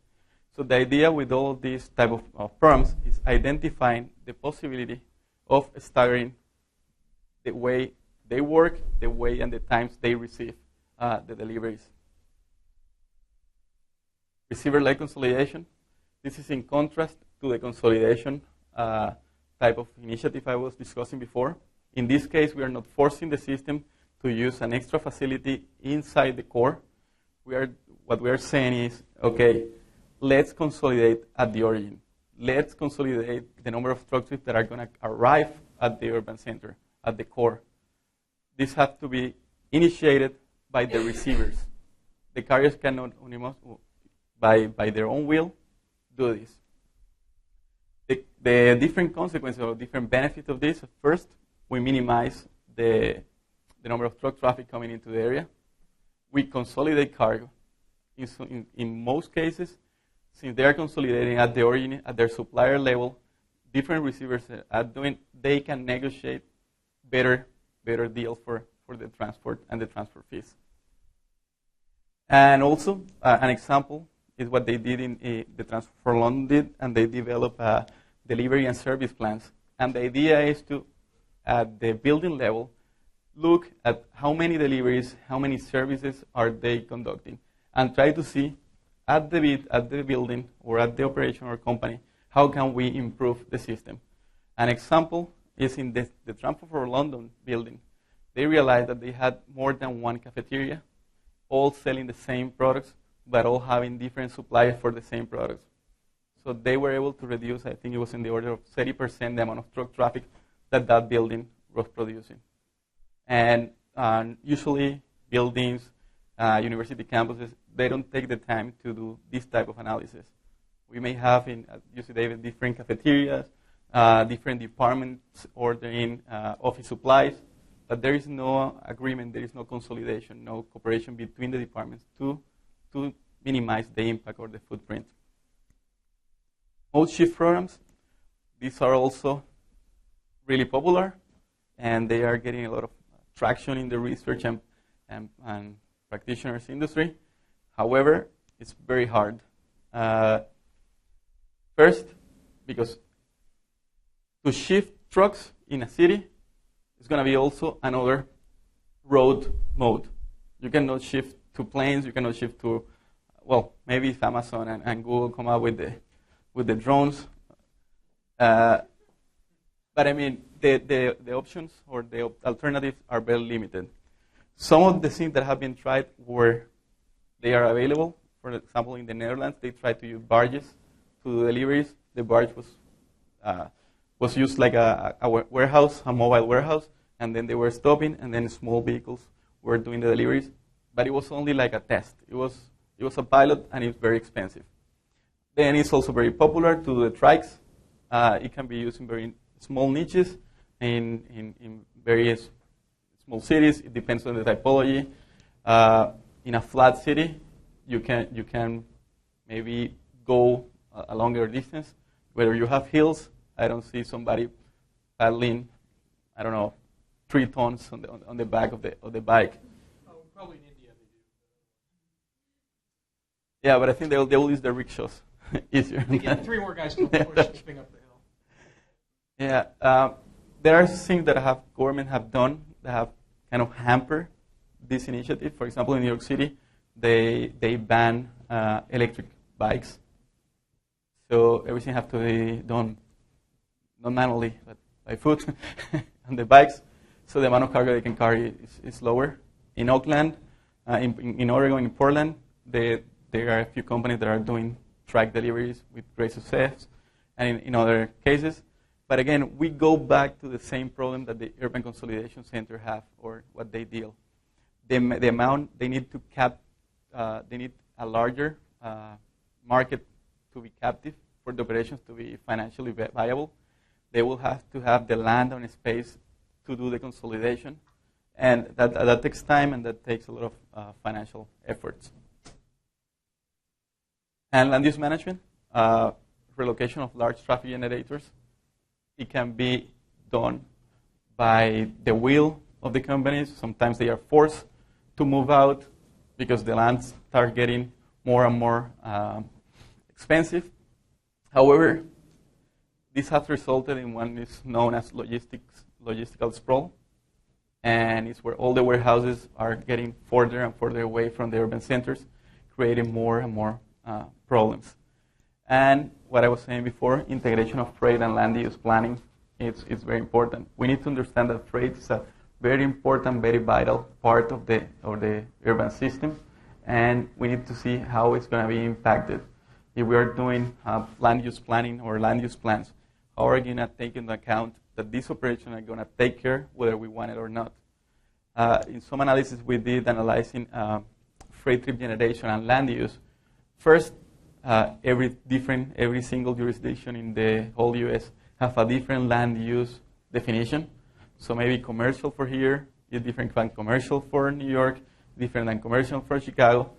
So the idea with all of these type of firms is identifying the possibility of staggering the way they work, the way and the times they receive the deliveries. Receiver-led consolidation. This is in contrast to the consolidation type of initiative I was discussing before. In this case, we are not forcing the system to use an extra facility inside the core. What we are saying is, okay, let's consolidate at the origin. Let's consolidate the number of truck trips that are going to arrive at the urban center, at the core. This has to be initiated by the receivers. The carriers cannot, by their own will, do this. The different consequences or different benefits of this, first, we minimize the number of truck traffic coming into the area. We consolidate cargo. In most cases, since they are consolidating at the origin, at their supplier level, different receivers are doing, they can negotiate better deals for the transport and the transfer fees. And also, an example is what they did in the Transport for London did, and they developed delivery and service plans. And the idea is to, at the building level, look at how many deliveries, how many services are they conducting, and try to see at the building or at the operation or company, how can we improve the system. An example is in the Transport for London building. They realized that they had more than one cafeteria, all selling the same products, but all having different suppliers for the same products. So they were able to reduce, I think it was in the order of 30% the amount of truck traffic that building was producing. And usually buildings, university campuses, they don't take the time to do this type of analysis. We may have in UC Davis different cafeterias, different departments ordering office supplies, but there is no agreement, there is no consolidation, no cooperation between the departments to minimize the impact or the footprint. Mode shift programs, these are also really popular, and they are getting a lot of traction in the research and practitioners industry. However, it's very hard. First, because to shift trucks in a city is going to be also another road mode. You cannot shift to planes. You cannot shift to, well, maybe if Amazon and Google come out with the drones. But I mean, the options or the alternatives are very limited. Some of the things that have been tried where they are available, for example, in the Netherlands, they tried to use barges to do deliveries. The barge was used like a warehouse, a mobile warehouse, and then they were stopping, and then small vehicles were doing the deliveries. But it was only like a test. It was a pilot, and it's very expensive. Then it's also very popular to do the trikes. It can be used in very small niches, in various small cities. It depends on the typology. In a flat city, you can maybe go a longer distance. Whether you have hills, I don't see somebody paddling, I don't know, 3 tons on the back of the bike. Oh, probably in India they do. Yeah, but I think they will use the rickshaws easier. They get 3 more guys to push this thing up the hill. Yeah, there are things that government have done that have kind of hampered this initiative. For example, in New York City, they ban electric bikes. So everything has to be done not manually, but by foot on the bikes. So the amount of cargo they can carry is lower. In Oakland, in Oregon, in Portland, there are a few companies that are doing truck deliveries with great success, and in other cases. But again, we go back to the same problem that the Urban Consolidation Center have, or what they deal. The amount they need to cap, they need a larger market to be captive for the operations to be financially viable. They will have to have the land and space to do the consolidation, and that takes time and that takes a lot of financial efforts. And land use management, relocation of large traffic generators. It can be done by the will of the companies. Sometimes they are forced to move out because the lands start getting more and more expensive. However, this has resulted in what is known as logistical sprawl, and it's where all the warehouses are getting further and further away from the urban centers, creating more and more problems. And what I was saying before, integration of freight and land use planning is very important. We need to understand that freight is a very important, very vital part of the urban system, and we need to see how it's going to be impacted. If we are doing land use planning or land use plans, how are we going to take into account that these operations are going to take care whether we want it or not? In some analysis we did analyzing freight trip generation and land use. First, every single jurisdiction in the whole U.S. have a different land use definition. So maybe commercial for here is different than commercial for New York, different than commercial for Chicago.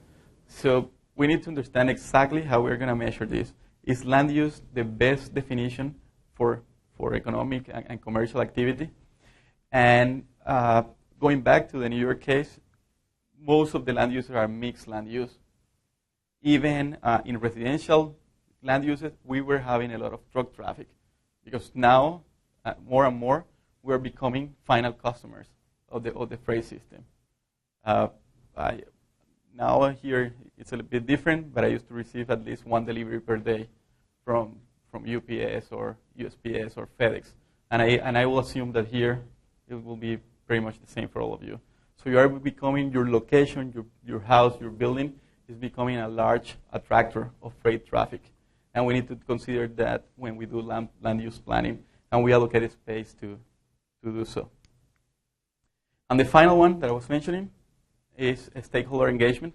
So we need to understand exactly how we're going to measure this. Is land use the best definition for economic and commercial activity? And going back to the New York case, most of the land uses are mixed land use. Even in residential land uses, we were having a lot of truck traffic because now, more and more, we're becoming final customers of the freight system. Now here it's a little bit different, but I used to receive at least 1 delivery per day from UPS or USPS or FedEx, and I will assume that here it will be pretty much the same for all of you. So you are becoming your location, your house, your building is becoming a large attractor of freight traffic, and we need to consider that when we do land use planning and we allocate space to do so. And the final one that I was mentioning is stakeholder engagement.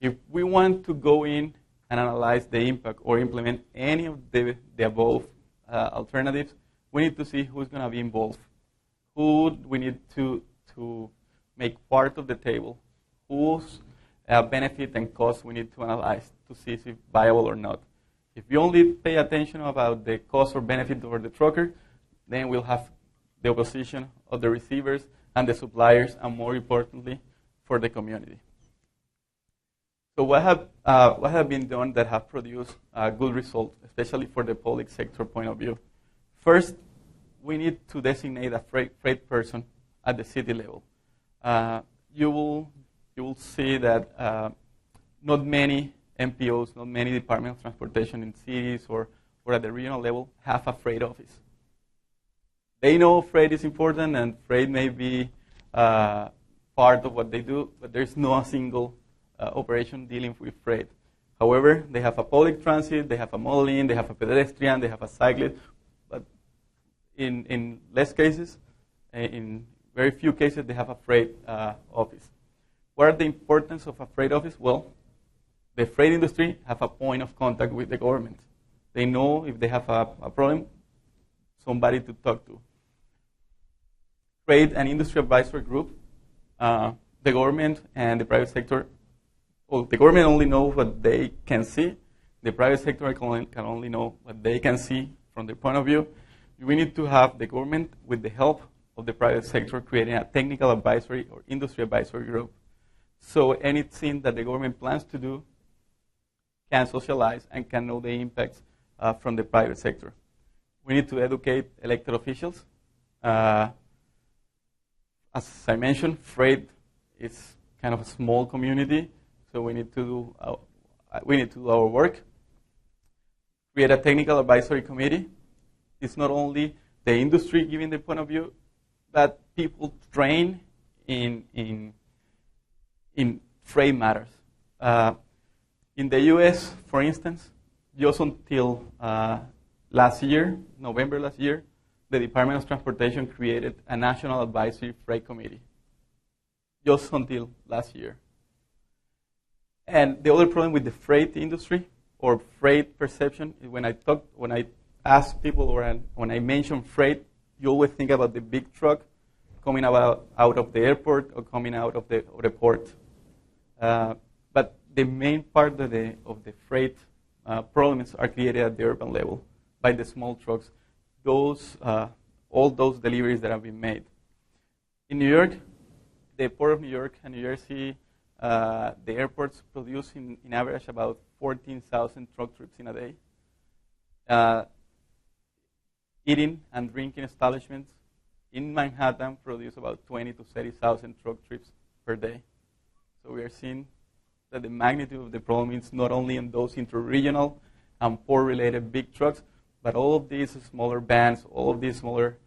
If we want to go in and analyze the impact or implement any of the above alternatives, we need to see who's going to be involved, who we need to make part of the table, whose benefit and cost we need to analyze to see if it's viable or not. If you only pay attention about the cost or benefit for the trucker, then we'll have the opposition of the receivers and the suppliers, and more importantly, for the community. So what have been done that have produced good results, especially for the public sector point of view? First, we need to designate a freight person at the city level. You will see that not many MPOs, not many Department of Transportation in cities or at the regional level have a freight office. They know freight is important and freight may be part of what they do, but there's no single operation dealing with freight. However, they have a public transit, they have a modeling, they have a pedestrian, they have a cyclist, but in less cases, in very few cases, they have a freight office. What are the importance of a freight office? Well, the freight industry have a point of contact with the government. They know if they have a problem, somebody to talk to. Trade and Industry Advisory Group, the government and the private sector, well, the government only knows what they can see. The private sector can only know what they can see from their point of view. We need to have the government with the help of the private sector, creating a technical advisory or industry advisory group. So anything that the government plans to do can socialize and can know the impacts from the private sector. We need to educate elected officials. As I mentioned, freight is kind of a small community, so we need to do our work. Create a technical advisory committee. It's not only the industry giving the point of view, but people train in freight matters. In the U.S., for instance, just until last year, November last year, the Department of Transportation created a National Advisory Freight Committee. Just until last year. And the other problem with the freight industry or freight perception is when I ask people or when I mention freight, you always think about the big truck coming out of the airport or coming out of the port. But the main part of the freight problems are created at the urban level by the small trucks. All those deliveries that have been made. In New York, the Port of New York and New Jersey, the airports produce in average about 14,000 truck trips in a day. Eating and drinking establishments in Manhattan produce about 20 to 30,000 truck trips per day. So we are seeing that the magnitude of the problem is not only in those interregional and port-related big trucks, but all of these smaller vans, all of these smaller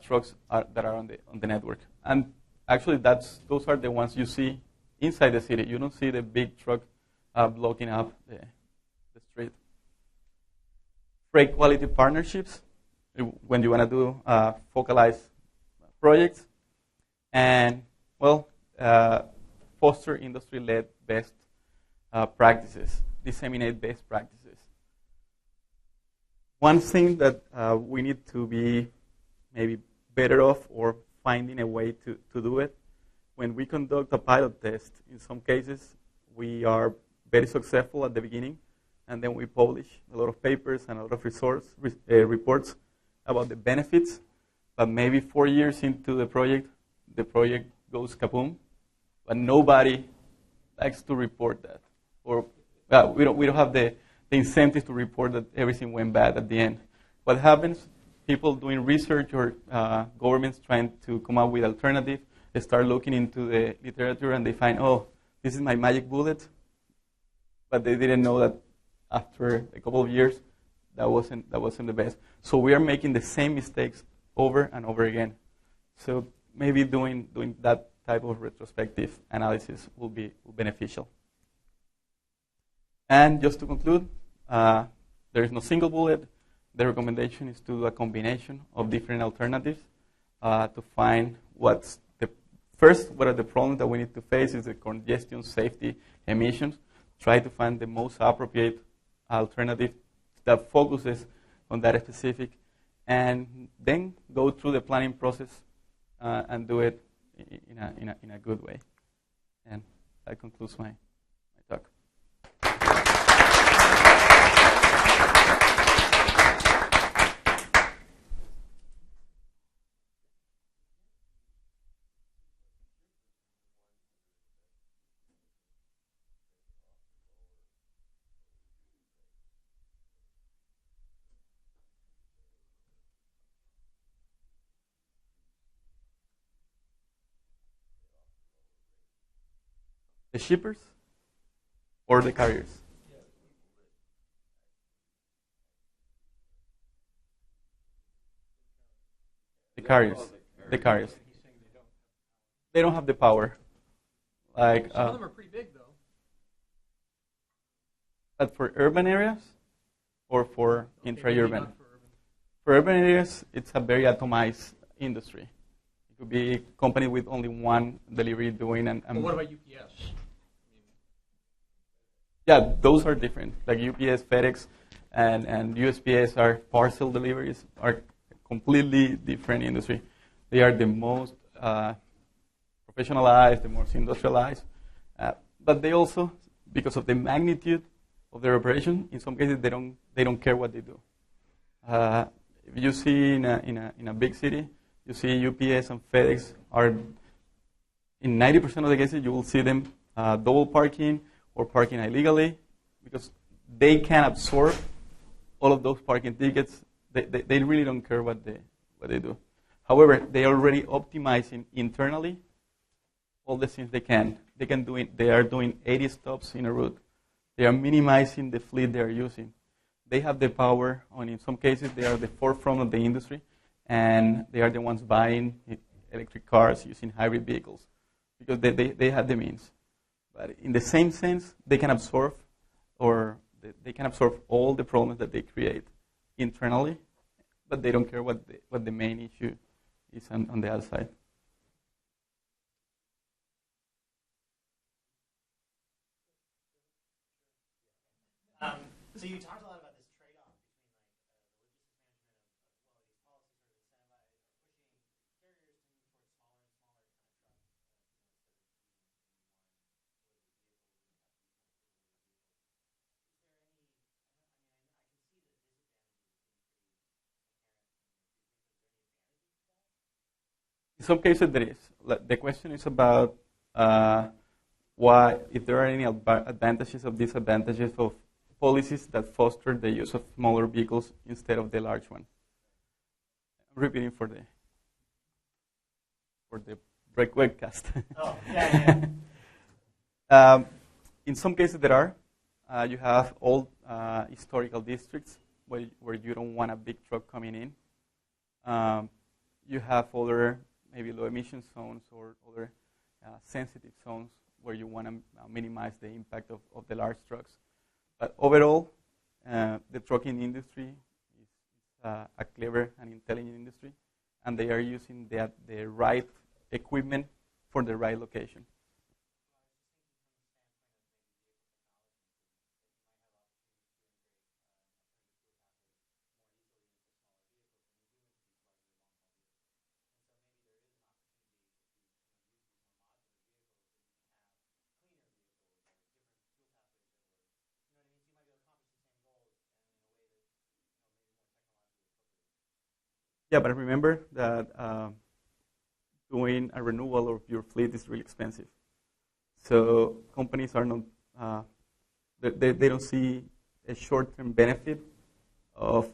trucks that are on the network. And actually, those are the ones you see inside the city. You don't see the big truck blocking up the street. Freight quality partnerships, when you want to do focalized projects. And, well, foster industry-led best practices, disseminate best practices. One thing that we need to be maybe better off or finding a way to do it, when we conduct a pilot test, in some cases, we are very successful at the beginning, and then we publish a lot of papers and a lot of reports about the benefits, but maybe 4 years into the project goes kaboom, but nobody likes to report that. Or we don't have the incentive to report that everything went bad at the end. What happens? People doing research or governments trying to come up with alternatives, they start looking into the literature and they find, oh, this is my magic bullet, but they didn't know that after a couple of years, that wasn't the best. So we are making the same mistakes over and over again. So maybe doing that type of retrospective analysis will be beneficial. And just to conclude, there is no single bullet. The recommendation is to do a combination of different alternatives to find what are the problems that we need to face is the congestion, safety, emissions. Try to find the most appropriate alternative that focuses on that specific, and then go through the planning process and do it in a good way. And that concludes my talk. The shippers or the carriers? The carriers. The carriers. They don't have the power. Like some of them are pretty big, though. But for urban areas or for intra-urban? Not for urban. For urban areas, it's a very atomized industry. It could be a company with only one delivery doing. And what about UPS? Yeah, those are different. Like UPS, FedEx, and USPS are parcel deliveries, are completely different industry. They are the most professionalized, the most industrialized, but they also, because of the magnitude of their operation, in some cases they don't care what they do. If you see in a big city, You see UPS and FedEx are, in 90% of the cases, you will see them double parking or parking illegally because they can absorb all of those parking tickets. They really don't care what they do. However, they are already optimizing internally all the things they can. They are doing 80 stops in a route. They are minimizing the fleet they are using. They have the power, and in some cases, they are the forefront of the industry, and they are the ones buying electric cars, using hybrid vehicles, because they have the means. But in the same sense, they can absorb, or they can absorb all the problems that they create internally, but they don't care what the main issue is on the outside. So you talked a lot about this trade-off between In some cases, there is. The question is about why, if there are any advantages or disadvantages of policies that foster the use of smaller vehicles instead of the large one. I'm repeating for the break webcast. Oh, yeah. In some cases, there are. You have old historical districts where you don't want a big truck coming in. You have other maybe low emission zones or other sensitive zones where you want to minimize the impact of the large trucks. But overall, the trucking industry is a clever and intelligent industry, and they are using the right equipment for the right location. Yeah, but remember that doing a renewal of your fleet is really expensive. So companies are not, they don't see a short-term benefit of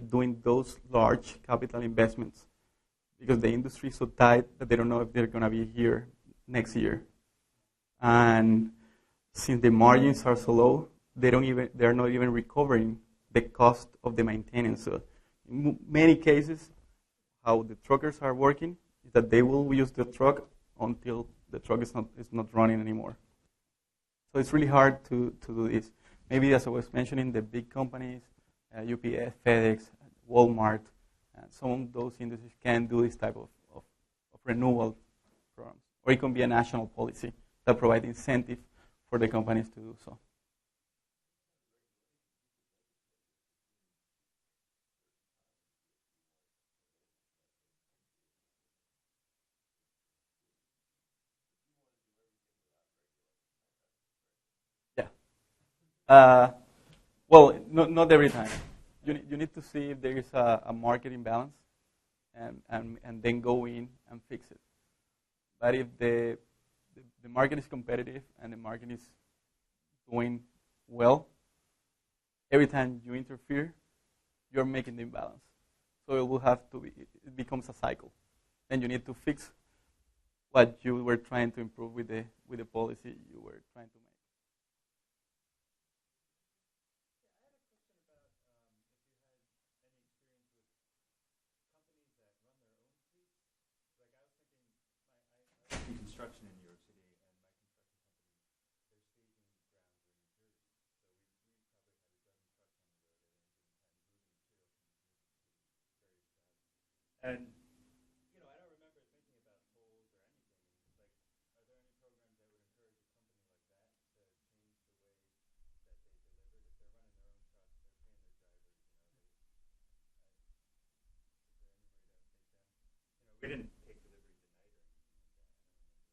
doing those large capital investments because the industry is so tight that they don't know if they're going to be here next year. And since the margins are so low, they're not even recovering the cost of the maintenance. So in many cases, how the truckers are working is that they will use the truck until the truck is not running anymore. So it's really hard to do this. Maybe as I was mentioning, the big companies, UPS, FedEx, Walmart, some of those industries can do this type of renewal programs. Or it can be a national policy that provides incentive for the companies to do so. Well, not every time. You need to see if there is a market imbalance and then go in and fix it. But if the market is competitive and the market is doing well, every time you interfere, you're making the imbalance. So it will have to be, it becomes a cycle. And you need to fix what you were trying to improve with the policy you were trying to make. Construction in New York City, and my construction company, their staging grounds are in New Jersey, so we probably have a dozen trucks on the road at any given time moving to various jobs. And I don't remember thinking about tolls or anything. Like, are there any programs that would encourage a company like that to change the way that they deliver? If they're running their own trucks, they're paying their drivers. Is there any way to make them? We didn't take delivery tonight or anything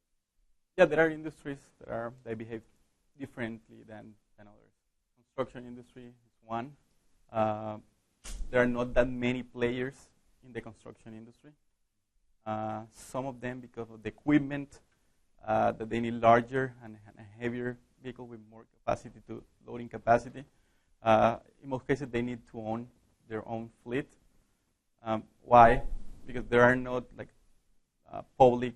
like that. Yeah, there are industries that behave differently than others. Construction industry is one. There are not that many players in the construction industry. Some of them because of the equipment that they need larger and a heavier vehicle with more capacity to loading capacity. In most cases, they need to own their own fleet. Why? Because there are not like public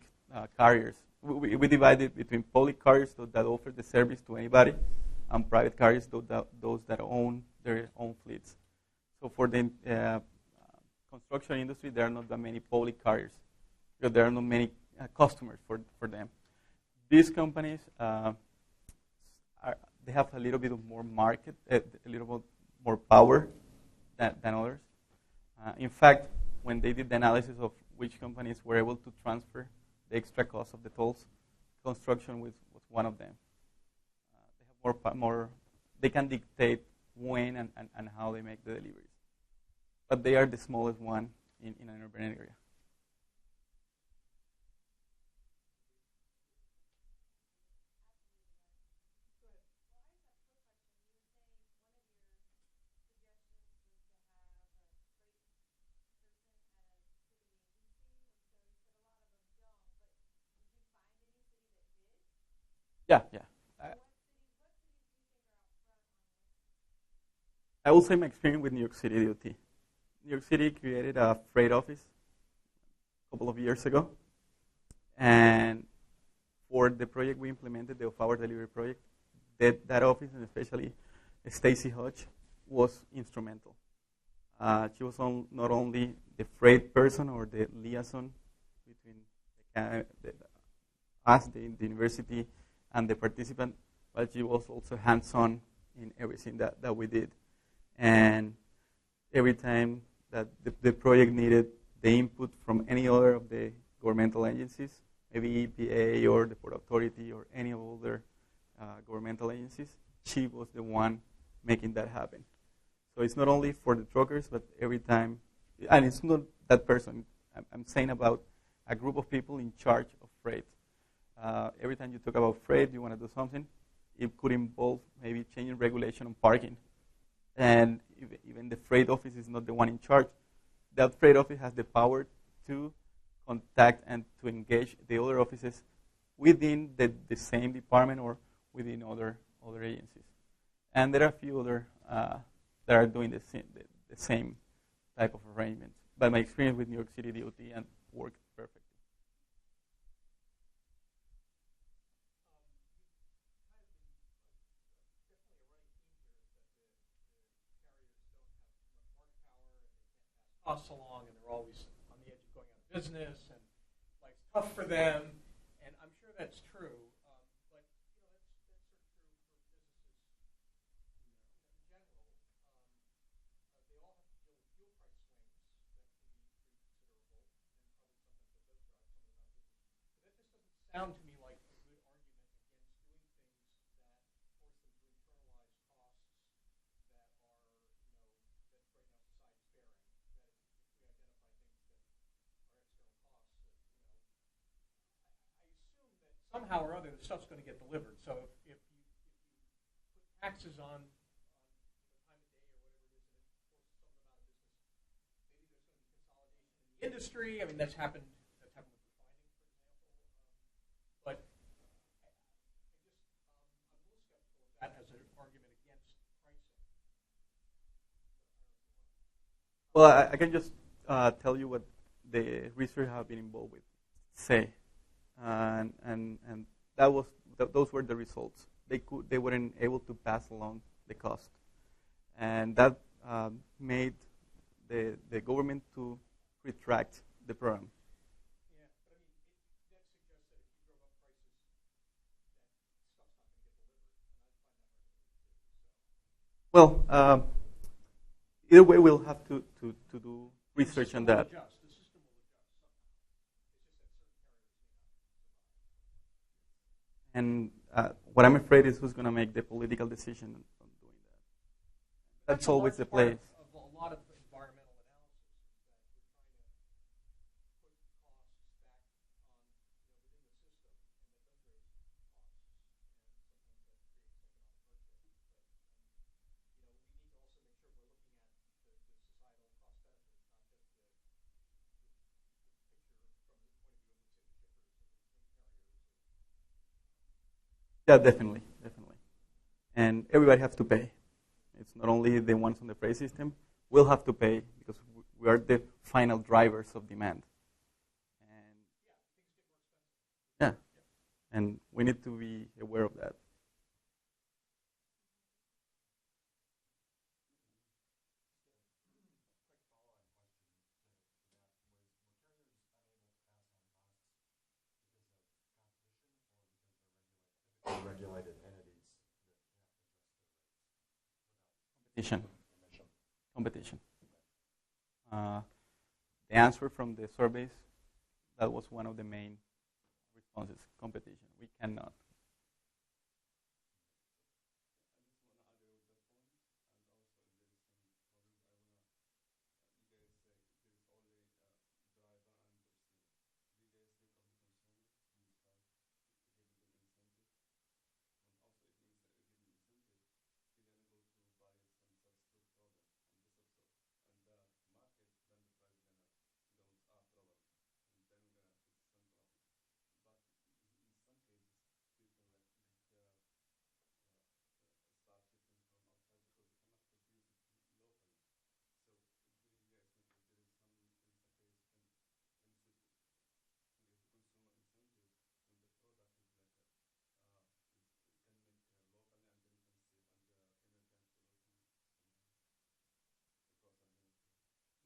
carriers. We divide it between public carriers, those that offer the service to anybody, and private carriers, those that own their own fleets. So for the construction industry, there are not that many public carriers because there are not many customers for them. These companies, they have a little bit of more market, a little bit more power than others. In fact, when they did the analysis of which companies were able to transfer the extra cost of the tolls, construction was one of them. They have more. They can dictate when and how they make the deliveries, but they are the smallest one in an urban area. Yeah. I will say my experience with New York City DOT. New York City created a freight office a couple of years ago, and for the project we implemented, the of our delivery project, that office, and especially Stacy Hodge, was instrumental. She was not only the freight person or the liaison between us, the university, and the participant, but she was also hands-on in everything that we did. And every time that the project needed the input from any other of the governmental agencies, maybe EPA or the Port Authority or any other governmental agencies, she was the one making that happen. So it's not only for the truckers, but every time, and it's not that person. I'm saying about a group of people in charge of freight. Every time you talk about freight, you want to do something, it could involve maybe changing regulation on parking. And even the freight office is not the one in charge. That freight office has the power to contact and to engage the other offices within the same department or within other agencies. And there are a few other that are doing the same type of arrangements. But my experience with New York City DOT and worked perfectly. Costs along, and they're always on the edge of going out of business, and life's tough for them. And I'm sure that's true. But that's sort of true for businesses in general. They all have to deal with fuel price swings that can be pretty considerable, and probably sometimes that does drive some of the business. But that just doesn't sound to me like a good argument against doing things that force them to internalize costs that are, that right now society's bearing. Somehow or other, the stuff's going to get delivered. So if you put taxes on time of day or whatever it is, and it forces some amount of business, maybe there's going to be consolidation in the industry. I mean, that's happened with refining, for example. But I'm a little skeptical of that as an argument against pricing. Well, I can just tell you what the research have been involved with say. And those were the results. They weren't able to pass along the cost, and that made the government to retract the program. Yeah, but I mean, that suggests that if you drove up prices, that stuff's not going to get delivered, and I find that hard to believe. Well, either way, we'll have to do research on that. And what I'm afraid is who's going to make the political decision on doing that. That's always the place. Of a lot of environmental analysis is that we're trying to put costs back on within the system, and that does raise costs. And, we need to also make sure we're looking at the societal cost benefit, not just the picture from the Yeah, definitely, definitely. And everybody has to pay. It's not only the ones on the freight system. We'll have to pay because we are the final drivers of demand. And yeah, and we need to be aware of that. Regulated entities. Competition. Competition. Uh, the answer from the surveys, that was one of the main responses, competition. We cannot.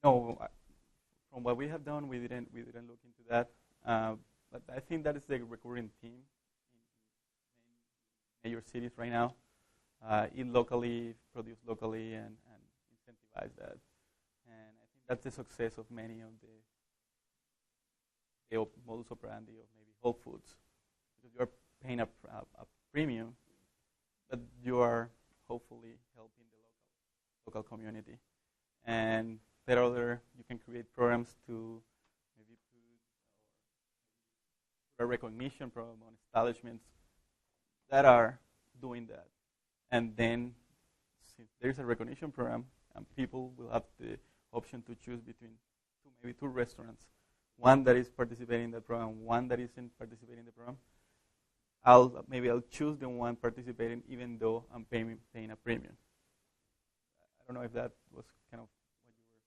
No, from what we have done, we didn't look into that. But I think that is the recurring theme in major cities right now. Eat locally, produce locally, and incentivize that. And I think that's the success of many of the modus operandi of maybe Whole Foods, because you're paying a premium, but you are hopefully helping the local community. And there are other, you can create programs to maybe put a recognition program on establishments that are doing that. And then, since there's a recognition program, and people will have the option to choose between maybe two restaurants, one that is participating in the program, one that isn't participating in the program. I'll choose the one participating, even though I'm paying a premium. I don't know if that was kind of what you were saying.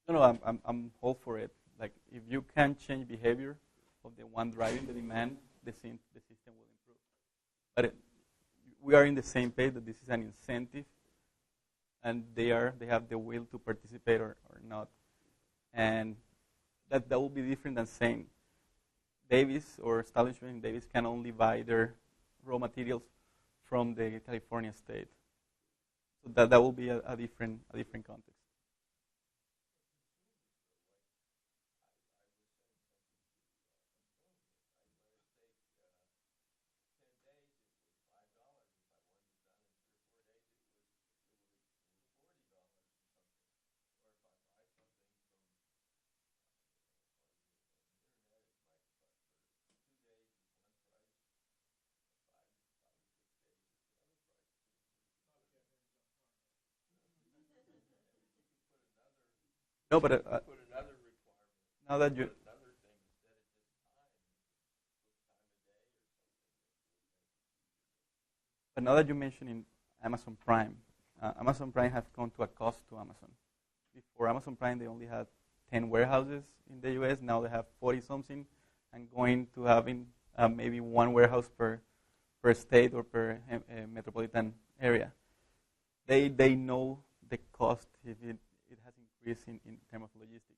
No, I'm all for it. Like, if you can change behavior of the one driving the demand, the system will improve. But we are in the same page that this is an incentive, and they have the will to participate or not. And that will be different than saying Davis or establishment in Davis can only buy their raw materials from the California state. So that will be a different context. No, but now that you but now that you mention in Amazon Prime, Amazon Prime have come to a cost to Amazon. Before Amazon Prime, they only had 10 warehouses in the U.S. Now they have 40 something, and going to having maybe one warehouse per state or per metropolitan area. They know the cost if it has increased in terms of logistics.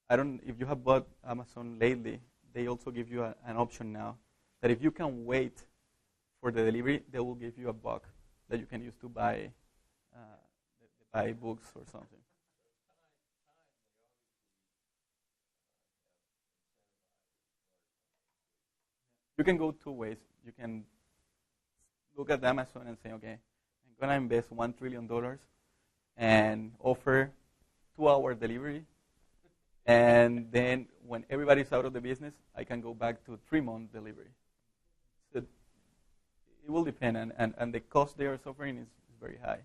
I don't. If you have bought Amazon lately, they also give you an option now that if you can wait for the delivery, they will give you $1 that you can use to buy books or something. You can go two ways. You can look at Amazon and say, okay, I'm going to invest $1 trillion and offer 2-hour delivery. And then when everybody's out of the business, I can go back to 3-month delivery. So it will depend, and the cost they are suffering is very high.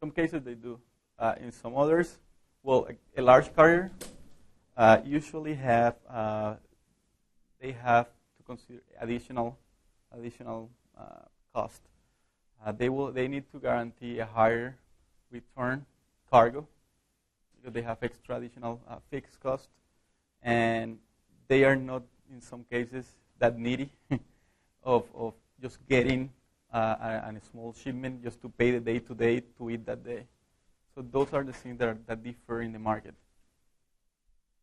In some cases they do. In some others, well, a large carrier usually they have to consider additional cost. They need to guarantee a higher return cargo because they have extra additional fixed cost, and they are not in some cases that needy of just getting a small shipment just to pay the day-to-day to eat that day. So those are the things that differ in the market.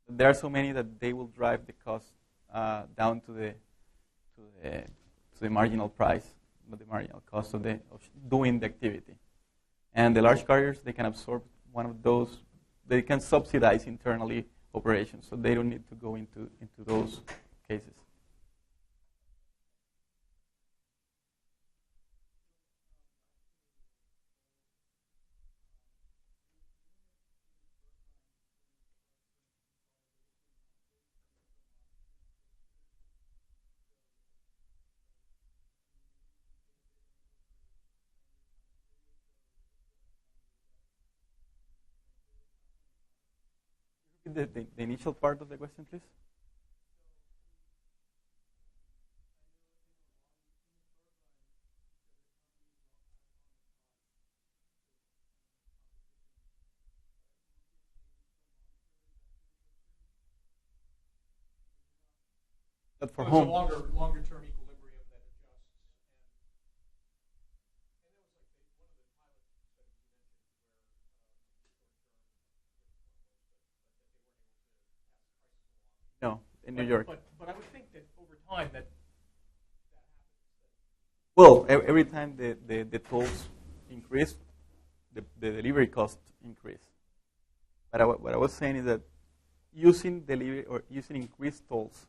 There are so many that they will drive the cost down to the marginal price, but the marginal cost of doing the activity. And the large carriers, they can absorb one of those. They can subsidize internally operations, so they don't need to go into those cases. The initial part of the question, please. But for So whom? it's a longer term equilibrium that adjusts. And there was like one of the pilot studies you mentioned where short term, No, in New York. But I would think that over time that happens. Well, every time the tolls increase, the delivery costs increase. But what I was saying is that using delivery or using increased tolls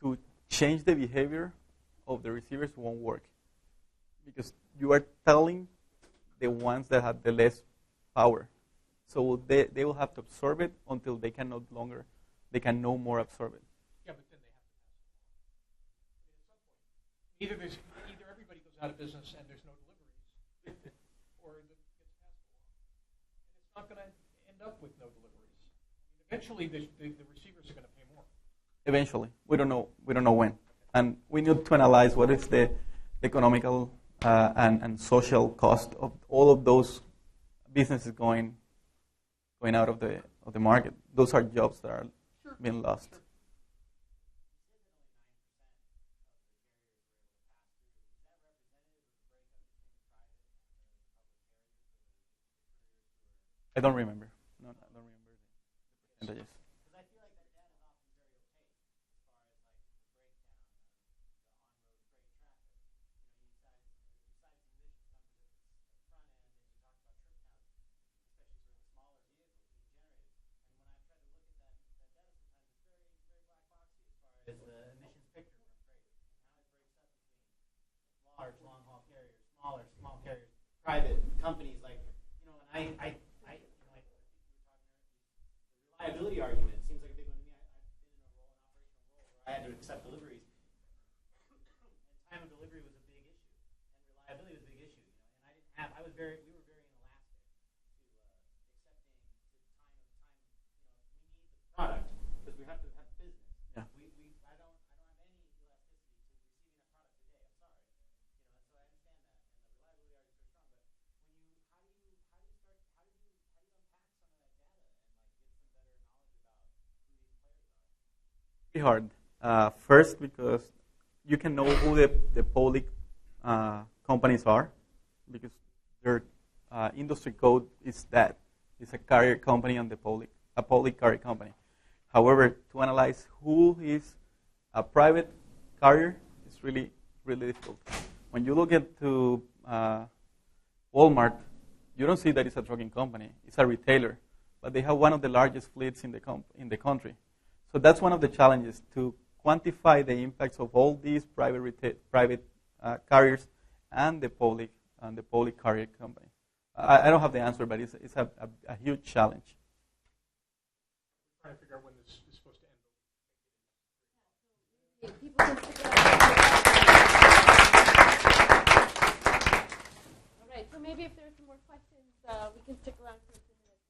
to change the behavior of the receivers won't work, because you are telling the ones that have the less power. So they will have to absorb it until they can no more absorb it. Yeah, but then they have to pass it along. I mean, at some point, either everybody goes out of business and there's no deliveries, or it gets passed along. And it's not going to end up with no deliveries. I mean, eventually, the receivers are going to pay more. Eventually, we don't know when, and we need to analyze what is the economical and social cost of all of those businesses going out of the market. Those are jobs that are being lost. I don't remember. No, I don't remember the percentages. Is the emissions picture from freight and how it breaks up between large long-haul carriers, small carriers, private companies. Like, and like we were talking earlier, the reliability argument seems like a big one to me. I've been in an operational role where I had to accept deliveries, and time of delivery was a big issue, and reliability was a big issue. And I didn't have. We were very inelastic to accepting the time. We need the product because we have to have business. Yeah. I don't have any elasticity to receiving a product today. I'm sorry. So I understand that, and the reliability argument is very strong. But how do you unpack some of that data and like get some better knowledge about who these players are? Pretty hard. First, because you can know who the public companies are, because their industry code is that. It's a carrier company and a public carrier company. However, to analyze who is a private carrier is really, really difficult. When you look into Walmart, you don't see that it's a trucking company. It's a retailer, but they have one of the largest fleets in the country. So that's one of the challenges, to quantify the impacts of all these private carriers and the public carrier company. I don't have the answer, but it's a huge challenge. Trying to figure out when this is supposed to end. People can stick around. All right, so maybe if there are some more questions, we can stick around for a few minutes.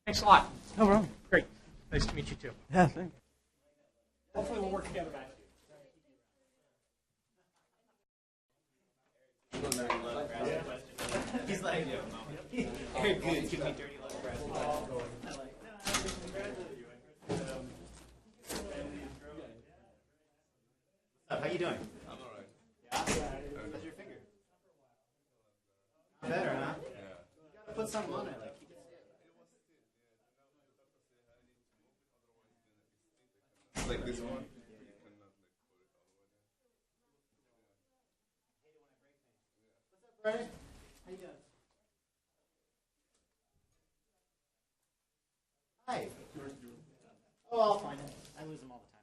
Thanks a lot. No problem. Great. Nice to meet you too. Yeah, thanks. Hopefully we'll work together, guys. He's like, you're good. Give me dirty love, Brad. How you doing? I'm all right. Yeah? How's your finger? Better, huh? Yeah. You gotta put something on it, like keep it still. Like this one? What's up, Brad? How you doing? Hi. Oh, I'll find it. I lose them all the time.